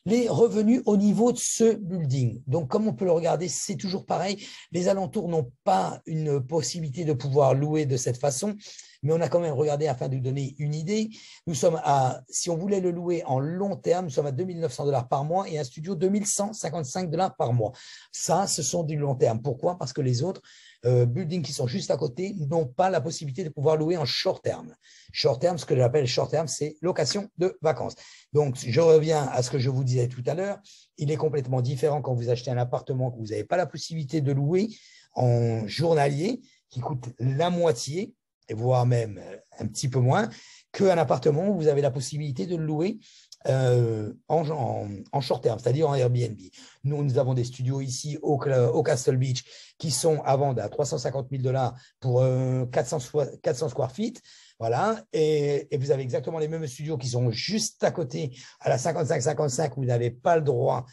Les revenus au niveau de ce building. Donc, comme on peut le regarder, c'est toujours pareil. Les alentours n'ont pas une possibilité de pouvoir louer de cette façon, mais on a quand même regardé afin de vous donner une idée. Nous sommes si on voulait le louer en long terme, nous sommes à 2 900 $ par mois et un studio 2 155 $ par mois. Ça, ce sont du long terme. Pourquoi? Parce que les autres buildings qui sont juste à côté n'ont pas la possibilité de pouvoir louer en short terme. Short terme, ce que j'appelle short terme, c'est location de vacances. Donc, je reviens à ce que je vous disais tout à l'heure. Il est complètement différent quand vous achetez un appartement que vous n'avez pas la possibilité de louer en journalier, qui coûte la moitié, et voire même un petit peu moins, qu'un appartement où vous avez la possibilité de le louer en short terme, c'est-à-dire en Airbnb. Nous avons des studios ici au Castle Beach qui sont à vendre à 350 000 $ pour 400 square feet. Voilà, et vous avez exactement les mêmes studios qui sont juste à côté, à la 55-55, où vous n'avez pas le droit.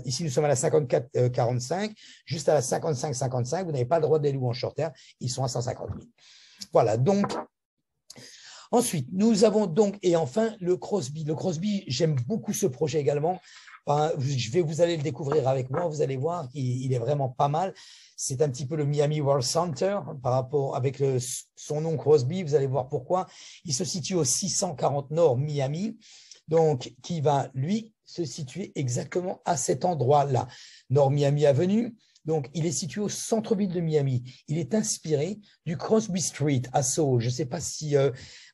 Ici, nous sommes à la 54-45, juste à la 55-55, vous n'avez pas le droit de les louer en short terme, ils sont à 150 000. Voilà, donc, ensuite, nous avons donc, et enfin, le Crosby. Le Crosby, j'aime beaucoup ce projet également. Vous allez le découvrir avec moi, vous allez voir, il est vraiment pas mal. C'est un petit peu le Miami World Center par rapport avec son nom Crosby. Vous allez voir pourquoi. Il se situe au 640 Nord Miami, donc qui va, lui, se situer exactement à cet endroit-là. Nord Miami Avenue. Donc, il est situé au centre-ville de Miami. Il est inspiré du Crosby Street à Soho. Je ne sais pas si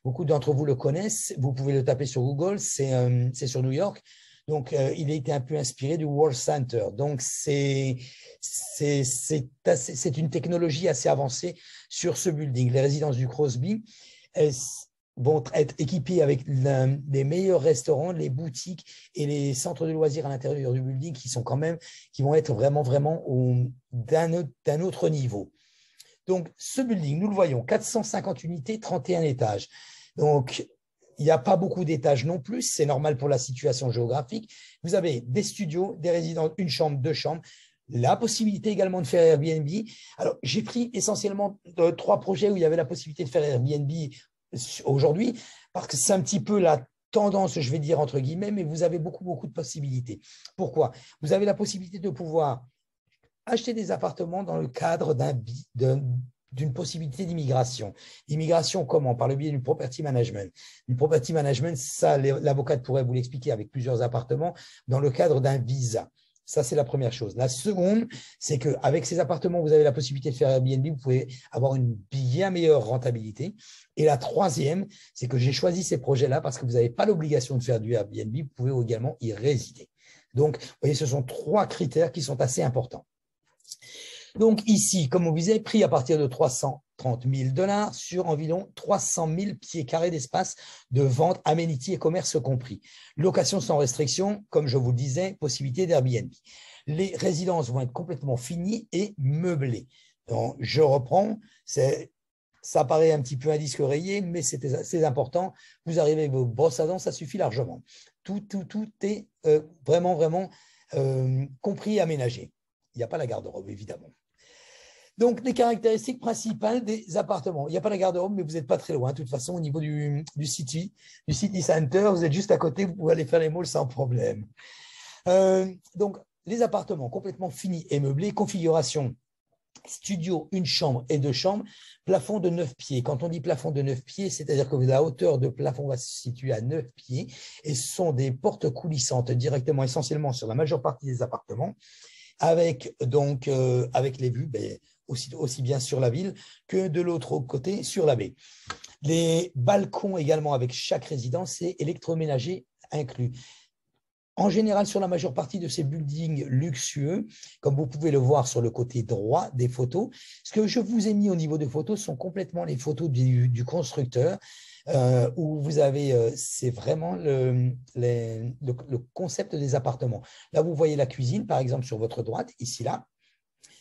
beaucoup d'entre vous le connaissent. Vous pouvez le taper sur Google. C'est sur New York. Donc, il a été un peu inspiré du World Center. Donc, c'est une technologie assez avancée sur ce building. Les résidences du Crosby vont être équipées avec les meilleurs restaurants, les boutiques et les centres de loisirs à l'intérieur du building qui vont être vraiment, vraiment d'un autre niveau. Donc, ce building, nous le voyons, 450 unités, 31 étages. Donc, il n'y a pas beaucoup d'étages non plus, c'est normal pour la situation géographique. Vous avez des studios, des résidences, une chambre, deux chambres, la possibilité également de faire Airbnb. Alors, j'ai pris essentiellement 3 projets où il y avait la possibilité de faire Airbnb aujourd'hui, parce que c'est un petit peu la tendance, je vais dire entre guillemets, mais vous avez beaucoup, beaucoup de possibilités. Pourquoi? Vous avez la possibilité de pouvoir acheter des appartements dans le cadre d'une possibilité d'immigration. Immigration comment? Par le biais du property management. Du property management, ça, l'avocate pourrait vous l'expliquer avec plusieurs appartements dans le cadre d'un visa. Ça, c'est la première chose. La seconde, c'est qu'avec ces appartements, vous avez la possibilité de faire Airbnb, vous pouvez avoir une bien meilleure rentabilité. Et la troisième, c'est que j'ai choisi ces projets-là parce que vous n'avez pas l'obligation de faire du Airbnb, vous pouvez également y résider. Donc, vous voyez, ce sont 3 critères qui sont assez importants. Donc ici, comme on vous disait, prix à partir de 330 000 $ sur environ 300 000 pieds carrés d'espace de vente, aménité et commerce compris. Location sans restriction, comme je vous le disais, possibilité d'Airbnb. Les résidences vont être complètement finies et meublées. Donc, je reprends, ça paraît un petit peu un disque rayé, mais c'est important. Vous arrivez avec vos brosses à dents, ça suffit largement. Tout est vraiment, vraiment compris et aménagé. Il n'y a pas la garde-robe, évidemment. Donc, les caractéristiques principales des appartements. Il n'y a pas la garde-robe, mais vous n'êtes pas très loin. De toute façon, au niveau du City Center, vous êtes juste à côté, vous pouvez aller faire les malls sans problème. Donc, les appartements complètement finis et meublés, configuration studio, une chambre et deux chambres, plafond de 9 pieds. Quand on dit plafond de 9 pieds, c'est-à-dire que la hauteur de plafond va se situer à 9 pieds et ce sont des portes coulissantes directement, essentiellement sur la majeure partie des appartements, avec donc avec les vues aussi bien sur la ville que de l'autre côté sur la baie. Les balcons également avec chaque résidence, c'est électroménager inclus. En général, sur la majeure partie de ces buildings luxueux, comme vous pouvez le voir sur le côté droit des photos, ce que je vous ai mis au niveau des photos sont complètement les photos du constructeur, où vous avez, c'est vraiment le concept des appartements. Là, vous voyez la cuisine, par exemple, sur votre droite, ici, là.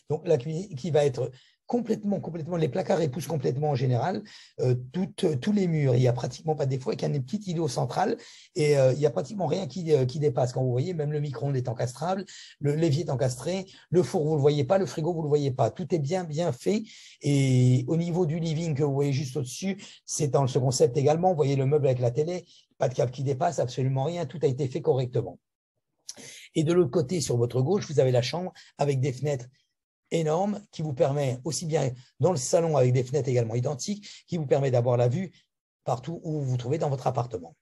Donc, la cuisine qui va être complètement, les placards épousent complètement en général tous les murs. Il n'y a pratiquement pas de défaut avec un petit îlot central et il n'y a pratiquement rien qui dépasse. Quand vous voyez, même le micro-ondes est encastrable, l'évier est encastré, le four, vous ne le voyez pas, le frigo, vous ne le voyez pas. Tout est bien fait. Et au niveau du living que vous voyez juste au-dessus, c'est dans ce concept également. Vous voyez le meuble avec la télé, pas de câble qui dépasse, absolument rien. Tout a été fait correctement. Et de l'autre côté, sur votre gauche, vous avez la chambre avec des fenêtres énorme qui vous permet, aussi bien dans le salon avec des fenêtres également identiques, qui vous permet d'avoir la vue partout où vous vous trouvez dans votre appartement.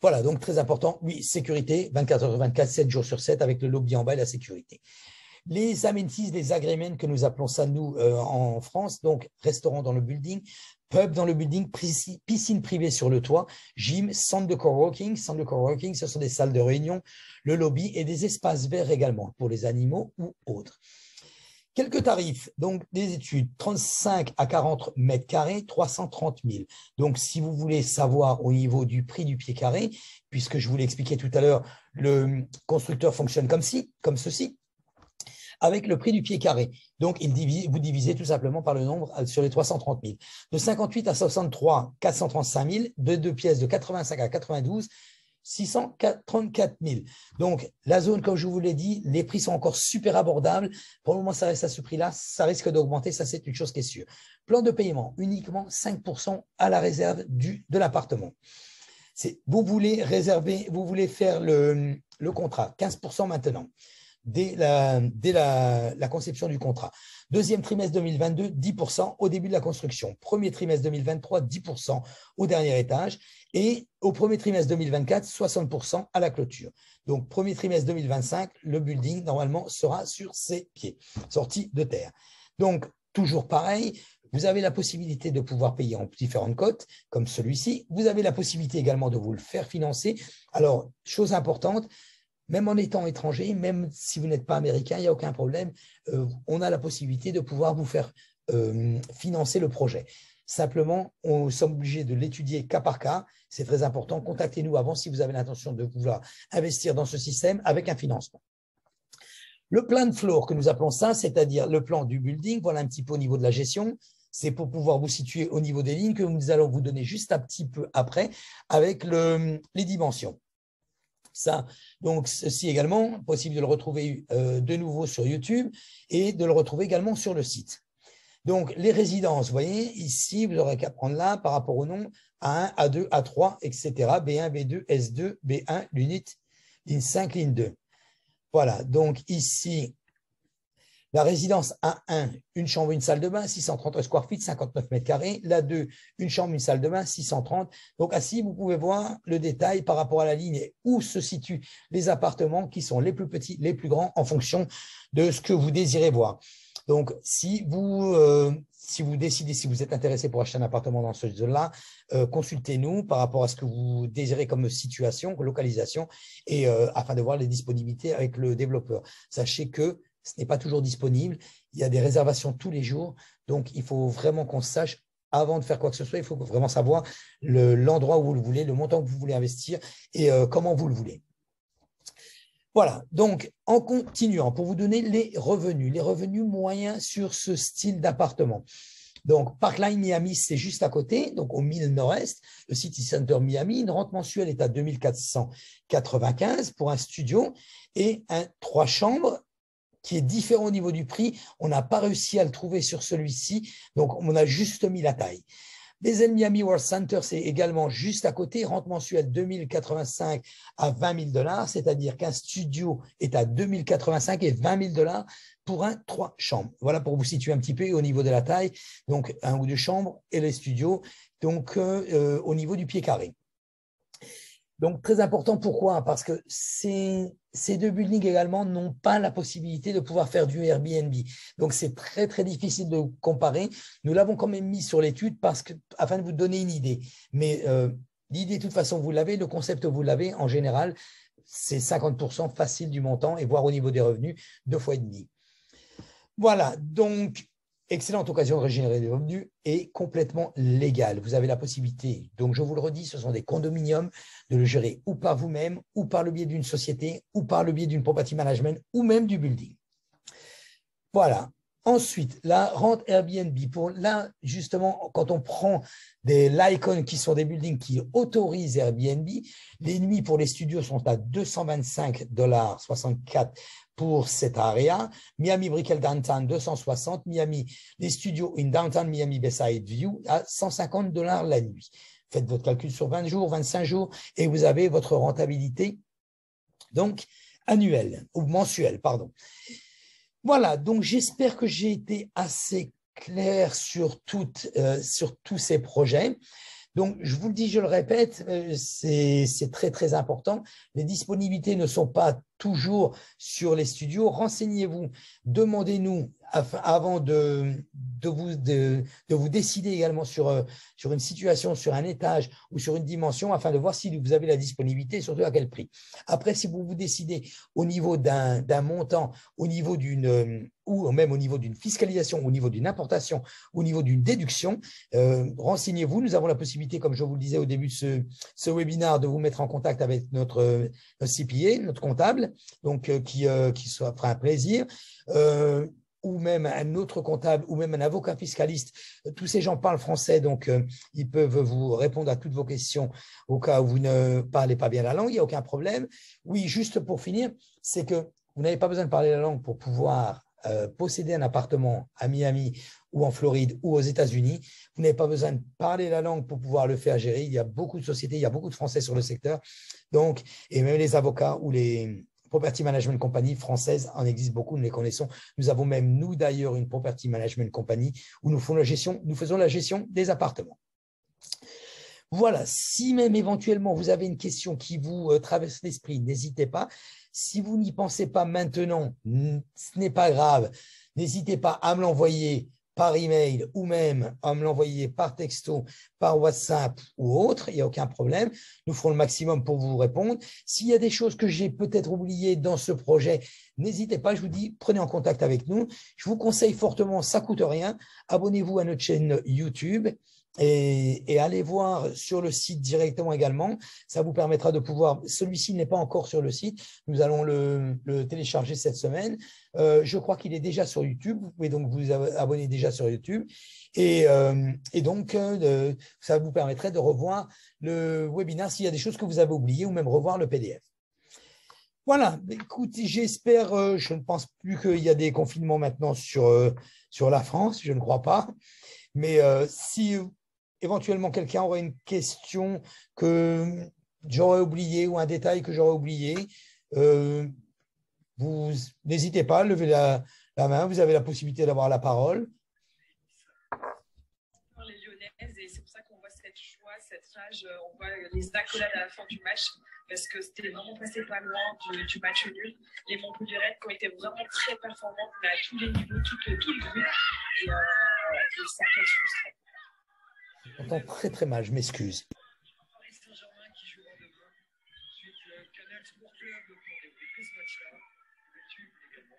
Voilà, donc très important, oui, sécurité, 24h/24, 7 jours sur 7 avec le lobby en bas et la sécurité. Les amenities, les agreements que nous appelons ça, nous, en France, donc restaurant dans le building, pub dans le building, piscine privée sur le toit, gym, centre de coworking. Centre de coworking, ce sont des salles de réunion, le lobby et des espaces verts également pour les animaux ou autres. Quelques tarifs, donc des études, 35 à 40 mètres carrés, 330 000. Donc, si vous voulez savoir au niveau du prix du pied carré, puisque je vous l'ai expliqué tout à l'heure, le constructeur fonctionne comme ceci, avec le prix du pied carré. Donc, vous divisez tout simplement par le nombre sur les 330 000. De 58 à 63, 435 000. De 2 pièces de 85 à 92, 634 000. Donc, la zone, comme je vous l'ai dit, les prix sont encore super abordables. Pour le moment, ça reste à ce prix-là. Ça risque d'augmenter. Ça, c'est une chose qui est sûre. Plan de paiement, uniquement 5% à la réserve de l'appartement. Vous voulez réserver, vous voulez faire le contrat, 15% maintenant. Dès la conception du contrat. Deuxième trimestre 2022, 10% au début de la construction. Premier trimestre 2023, 10% au dernier étage. Et au premier trimestre 2024, 60% à la clôture. Donc, premier trimestre 2025, le building, normalement, sera sur ses pieds, sorti de terre. Donc, toujours pareil, vous avez la possibilité de pouvoir payer en différentes cotes, comme celui-ci. Vous avez la possibilité également de vous le faire financer. Alors, chose importante, même en étant étranger, même si vous n'êtes pas américain, il n'y a aucun problème. On a la possibilité de pouvoir vous faire financer le projet. Simplement, on sommes obligés de l'étudier cas par cas. C'est très important. Contactez-nous avant si vous avez l'intention de vouloir investir dans ce système avec un financement. Le plan de floor que nous appelons ça, c'est-à-dire le plan du building, voilà un petit peu au niveau de la gestion. C'est pour pouvoir vous situer au niveau des lignes que nous allons vous donner juste un petit peu après avec les dimensions. Ça, donc, ceci également, possible de le retrouver de nouveau sur YouTube et de le retrouver également sur le site. Donc, les résidences, vous voyez, ici, vous n'aurez qu'à prendre là par rapport au nom A1, A2, A3, etc. B1, B2, S2, B1, l'unit, ligne 5, ligne 2. Voilà, donc ici, la résidence A1, une chambre, une salle de bain, 630 square feet, 59 mètres carrés. La 2, une chambre, une salle de bain, 630. Donc, ainsi, vous pouvez voir le détail par rapport à la ligne et où se situent les appartements qui sont les plus petits, les plus grands en fonction de ce que vous désirez voir. Donc, si vous décidez, si vous êtes intéressé pour acheter un appartement dans ce zone-là, consultez-nous par rapport à ce que vous désirez comme situation, localisation, et afin de voir les disponibilités avec le développeur. Sachez que ce n'est pas toujours disponible. Il y a des réservations tous les jours. Donc, il faut vraiment qu'on sache, avant de faire quoi que ce soit, il faut vraiment savoir l'endroit où vous le voulez, le montant que vous voulez investir et comment vous le voulez. Voilà. Donc, en continuant, pour vous donner les revenus moyens sur ce style d'appartement. Donc, Parkline Miami, c'est juste à côté, donc au 1000 Nord-Est, le City Center Miami. Une rente mensuelle est à 2495 pour un studio et un 3 chambres qui est différent au niveau du prix. On n'a pas réussi à le trouver sur celui-ci, donc on a juste mis la taille. Bethel Miami World Center, c'est également juste à côté, rente mensuelle 2085 à 20 000 $, c'est-à-dire qu'un studio est à 2085 et 20 000 $. pour un 3 chambres. Voilà pour vous situer un petit peu au niveau de la taille, donc 1 ou 2 chambres et les studios, donc au niveau du pied carré. Donc, très important, pourquoi? Parce que ces deux buildings également n'ont pas la possibilité de pouvoir faire du Airbnb. Donc, c'est très, très difficile de comparer. Nous l'avons quand même mis sur l'étude afin de vous donner une idée. Mais l'idée, de toute façon, vous l'avez, le concept, vous l'avez. En général, c'est 50% facile du montant et voire au niveau des revenus, 2,5 fois. Voilà, donc excellente occasion de régénérer des revenus et complètement légal. Vous avez la possibilité, donc je vous le redis, ce sont des condominiums, de le gérer ou par vous-même, ou par le biais d'une société, ou par le biais d'une property management, ou même du building. Voilà. Ensuite, la rente Airbnb. Là, justement, quand on prend des Lycon qui sont des buildings qui autorisent Airbnb, les nuits pour les studios sont à 225,64 $ pour cette area. Miami Brickell Downtown, 260. Miami, les studios in Downtown Miami Bayside View à 150 $ la nuit. Faites votre calcul sur 20 jours, 25 jours et vous avez votre rentabilité donc annuelle ou mensuelle, pardon. Voilà, donc j'espère que j'ai été assez clair sur tous ces projets. Donc, je vous le dis, je le répète, c'est très, très important. Les disponibilités ne sont pas toujours sur les studios. Renseignez-vous, demandez-nous avant de vous décider également sur une situation, sur un étage ou sur une dimension, afin de voir si vous avez la disponibilité et surtout à quel prix. Après, si vous vous décidez au niveau d'un montant, au niveau ou même au niveau d'une fiscalisation, au niveau d'une importation, au niveau d'une déduction, renseignez-vous. Nous avons la possibilité, comme je vous le disais au début de ce webinaire, de vous mettre en contact avec notre CPA, notre comptable, donc qui fera un plaisir. Ou même un autre comptable, ou même un avocat fiscaliste. Tous ces gens parlent français, donc ils peuvent vous répondre à toutes vos questions au cas où vous ne parlez pas bien la langue, il n'y a aucun problème. Oui, juste pour finir, c'est que vous n'avez pas besoin de parler la langue pour pouvoir posséder un appartement à Miami ou en Floride ou aux États-Unis. Vous n'avez pas besoin de parler la langue pour pouvoir le faire gérer. Il y a beaucoup de sociétés, il y a beaucoup de Français sur le secteur. Donc, et même les avocats ou les property management company françaises en existent beaucoup, nous les connaissons. Nous avons même, nous d'ailleurs, une property management company où nous faisons la gestion des appartements. Voilà, si même éventuellement vous avez une question qui vous traverse l'esprit, n'hésitez pas. Si vous n'y pensez pas maintenant, ce n'est pas grave. N'hésitez pas à me l'envoyer par email ou même à me l'envoyer par texto, par WhatsApp ou autre, il n'y a aucun problème. Nous ferons le maximum pour vous répondre. S'il y a des choses que j'ai peut-être oubliées dans ce projet, n'hésitez pas, je vous dis, prenez en contact avec nous. Je vous conseille fortement, ça ne coûte rien, abonnez-vous à notre chaîne YouTube. Et allez voir sur le site directement également. Ça vous permettra de pouvoir… Celui-ci n'est pas encore sur le site. Nous allons le télécharger cette semaine. Je crois qu'il est déjà sur YouTube. Vous pouvez donc vous abonner déjà sur YouTube. Et donc, ça vous permettrait de revoir le webinaire s'il y a des choses que vous avez oubliées ou même revoir le PDF. Voilà. Écoutez, j'espère… je ne pense plus qu'il y a des confinements maintenant sur la France. Je ne crois pas. Mais si… éventuellement, quelqu'un aurait une question que j'aurais oubliée ou un détail que j'aurais oublié, vous n'hésitez pas, levez la main, vous avez la possibilité d'avoir la parole. Les Lyonnaises, et c'est pour ça qu'on voit cette joie, cette rage, on voit les accolades à la fin du match, parce que c'était vraiment passé pas loin du match nul. Les Montpellierais qui ont été vraiment très performants à tous les niveaux, tout le groupe, et ça peut être frustrant. J'entends très très mal, je m'excuse. Paris Saint-Germain qui joue demain. Ensuite, Canal Sport Club pour débriefer ce match-là. YouTube également.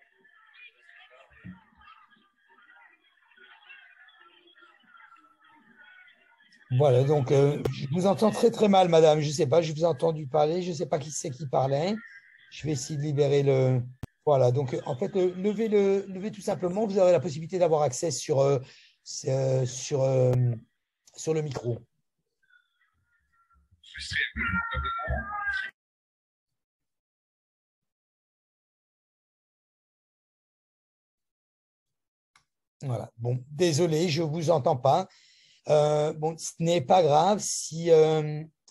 Voilà, donc je vous entends très très mal, madame. Je ne sais pas, je vous ai entendu parler, je ne sais pas qui c'est qui parlait. Je vais essayer de libérer le… Voilà, donc en fait, levez tout simplement, vous aurez la possibilité d'avoir accès sur le micro. Frustré, probablement. Voilà, bon, désolé, je ne vous entends pas. Bon, ce n'est pas grave. Si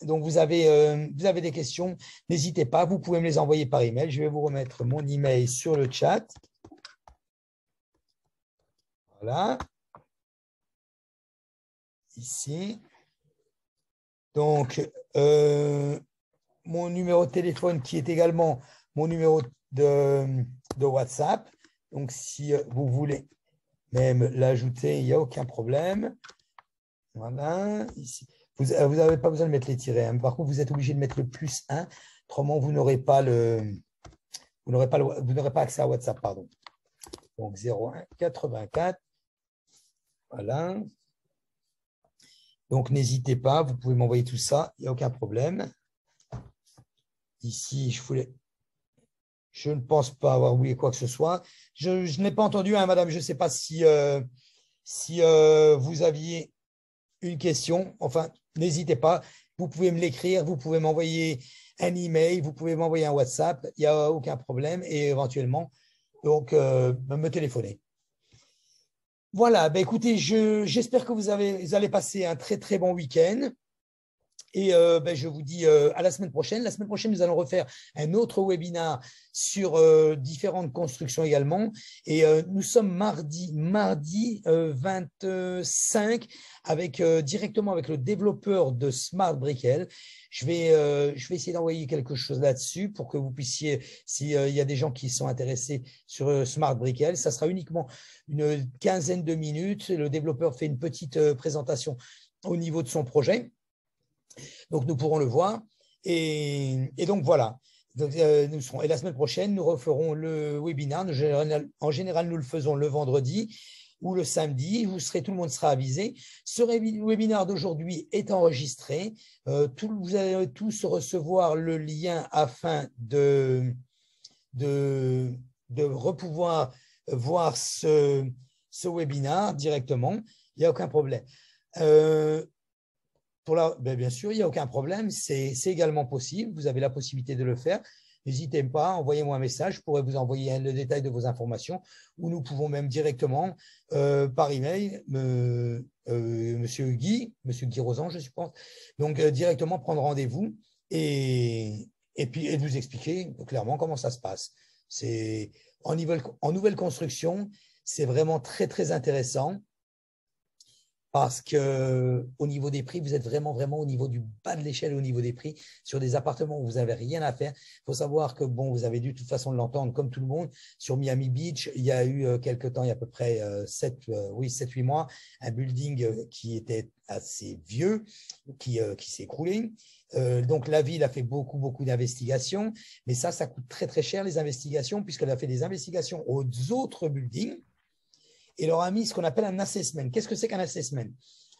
donc vous avez des questions, n'hésitez pas, vous pouvez me les envoyer par email. Je vais vous remettre mon email sur le chat. Voilà. Ici. Donc, mon numéro de téléphone qui est également mon numéro de WhatsApp. Donc, si vous voulez même l'ajouter, il n'y a aucun problème. Voilà. Ici. Vous n'avez pas besoin de mettre les tirets. Hein. Par contre, vous êtes obligé de mettre le +1. Autrement, vous n'aurez pas accès à WhatsApp. Pardon. Donc, 01 84. Voilà. Donc, n'hésitez pas. Vous pouvez m'envoyer tout ça. Il n'y a aucun problème. Ici, je ne pense pas avoir oublié quoi que ce soit. Je n'ai pas entendu, hein, madame. Je ne sais pas si vous aviez une question. Enfin, n'hésitez pas. Vous pouvez me l'écrire. Vous pouvez m'envoyer un email. Vous pouvez m'envoyer un WhatsApp. Il n'y a aucun problème. Et éventuellement, donc, me téléphoner. Voilà. Ben, écoutez, j'espère que vous allez passer un très, très bon week-end. Et je vous dis à la semaine prochaine. La semaine prochaine, nous allons refaire un autre webinaire sur différentes constructions également. Et nous sommes mardi 25 directement avec le développeur de Smart Brickell. Je vais essayer d'envoyer quelque chose là-dessus pour que vous puissiez, s'il y a des gens qui sont intéressés sur Smart Brickell, ça sera uniquement une quinzaine de minutes. Le développeur fait une petite présentation au niveau de son projet. Donc, nous pourrons le voir. Et donc, voilà. Donc, et la semaine prochaine, nous referons le webinaire. En général, nous le faisons le vendredi ou le samedi. Tout le monde sera avisé. Ce webinaire d'aujourd'hui est enregistré. Vous allez tous recevoir le lien afin de pouvoir voir ce webinaire directement. Il n'y a aucun problème. Bien sûr, il n'y a aucun problème. C'est également possible. Vous avez la possibilité de le faire. N'hésitez pas, envoyez-moi un message. Je pourrais vous envoyer le détail de vos informations ou nous pouvons même directement par email, Monsieur Guy Rosan, je suppose, donc directement prendre rendez-vous et puis vous expliquer clairement comment ça se passe. C'est en nouvelle construction, c'est vraiment très, très intéressant. Parce qu'au niveau des prix, vous êtes vraiment au niveau du bas de l'échelle au niveau des prix. Sur des appartements où vous n'avez rien à faire, il faut savoir que, bon, vous avez dû de toute façon l'entendre comme tout le monde. Sur Miami Beach, il y a eu quelque temps, il y a à peu près 7-8 mois, un building qui était assez vieux, qui s'est écroulé. Donc, la ville a fait beaucoup d'investigations. Mais ça coûte très, très cher les investigations puisqu'elle a fait des investigations aux autres buildings. Et leur a mis ce qu'on appelle un assessment. Qu'est-ce que c'est qu'un assessment?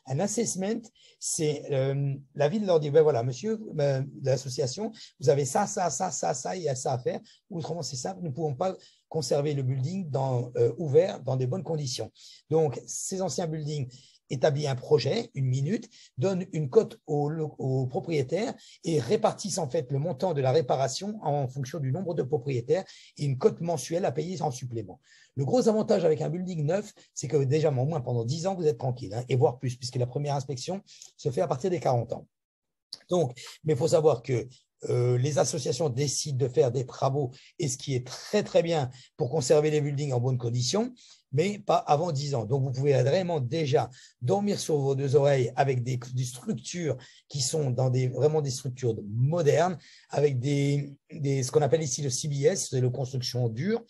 Un assessment, c'est la ville leur dit, ben voilà, monsieur de l'association, vous avez ça, il y a ça à faire. Autrement, c'est ça, nous ne pouvons pas conserver le building ouvert dans des bonnes conditions. Donc, ces anciens buildings établit un projet, une minute, donne une cote au propriétaire et répartissent en fait le montant de la réparation en fonction du nombre de propriétaires et une cote mensuelle à payer en supplément. Le gros avantage avec un building neuf, c'est que déjà, au moins pendant 10 ans, vous êtes tranquille, hein, et voire plus, puisque la première inspection se fait à partir des 40 ans. Donc, mais il faut savoir que les associations décident de faire des travaux, et ce qui est très, très bien pour conserver les buildings en bonnes conditions, mais pas avant 10 ans. Donc, vous pouvez vraiment déjà dormir sur vos deux oreilles avec des structures qui sont vraiment des structures modernes, avec ce qu'on appelle ici le CBS, c'est la construction dure,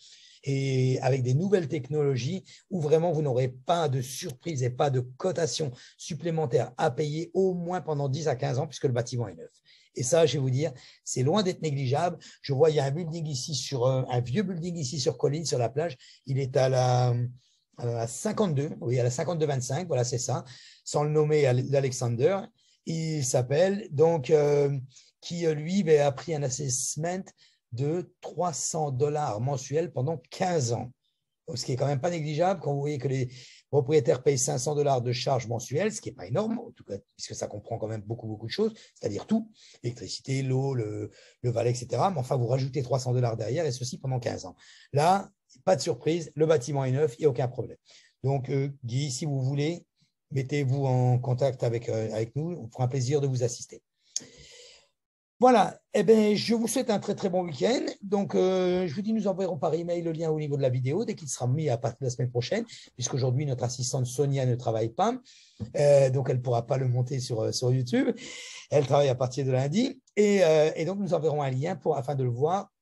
et avec des nouvelles technologies où vraiment vous n'aurez pas de surprise et pas de cotation supplémentaire à payer au moins pendant 10 à 15 ans puisque le bâtiment est neuf. Et ça, je vais vous dire, c'est loin d'être négligeable. Je vois, il y a un building ici un vieux building ici sur Colline, sur la plage. Il est à la 52, oui, à la 52-25, voilà, c'est ça, sans le nommer l'Alexander. Il s'appelle, donc, qui, lui, a pris un assessment de $300 mensuels pendant 15 ans. Ce qui est quand même pas négligeable quand vous voyez que les propriétaires payent $500 de charges mensuelles, ce qui n'est pas énorme, en tout cas, puisque ça comprend quand même beaucoup de choses, c'est-à-dire tout, l'électricité, l'eau, le valet, etc. Mais enfin, vous rajoutez $300 derrière, et ceci pendant 15 ans. Là, pas de surprise, le bâtiment est neuf, il n'y a aucun problème. Donc, Guy, si vous voulez, mettez-vous en contact avec nous, on fera un plaisir de vous assister. Voilà, eh bien, je vous souhaite un très très bon week-end. Donc, je vous dis, nous enverrons par email le lien au niveau de la vidéo dès qu'il sera mis à partir de la semaine prochaine, puisqu'aujourd'hui, notre assistante Sonia ne travaille pas, donc elle ne pourra pas le monter sur YouTube. Elle travaille à partir de lundi. Et donc, nous enverrons un lien afin de le voir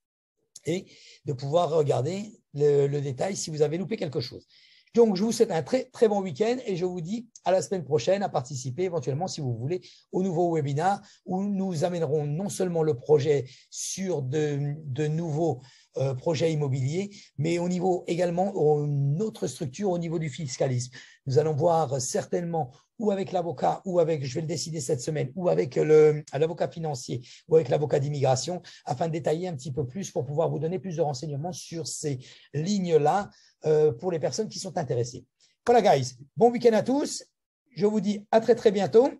et de pouvoir regarder le détail si vous avez loupé quelque chose. Donc, je vous souhaite un très, très bon week-end et je vous dis à la semaine prochaine à participer éventuellement, si vous voulez, au nouveau webinaire où nous amènerons non seulement le projet sur de nouveaux projets immobiliers, mais au niveau également une autre structure au niveau du fiscalisme. Nous allons voir certainement ou avec l'avocat, ou avec, je vais le décider cette semaine, ou avec l'avocat financier, ou avec l'avocat d'immigration, afin de détailler un petit peu plus pour pouvoir vous donner plus de renseignements sur ces lignes-là pour les personnes qui sont intéressées. Voilà, guys. Bon week-end à tous. Je vous dis à très, très bientôt.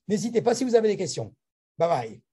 N'hésitez pas si vous avez des questions. Bye bye.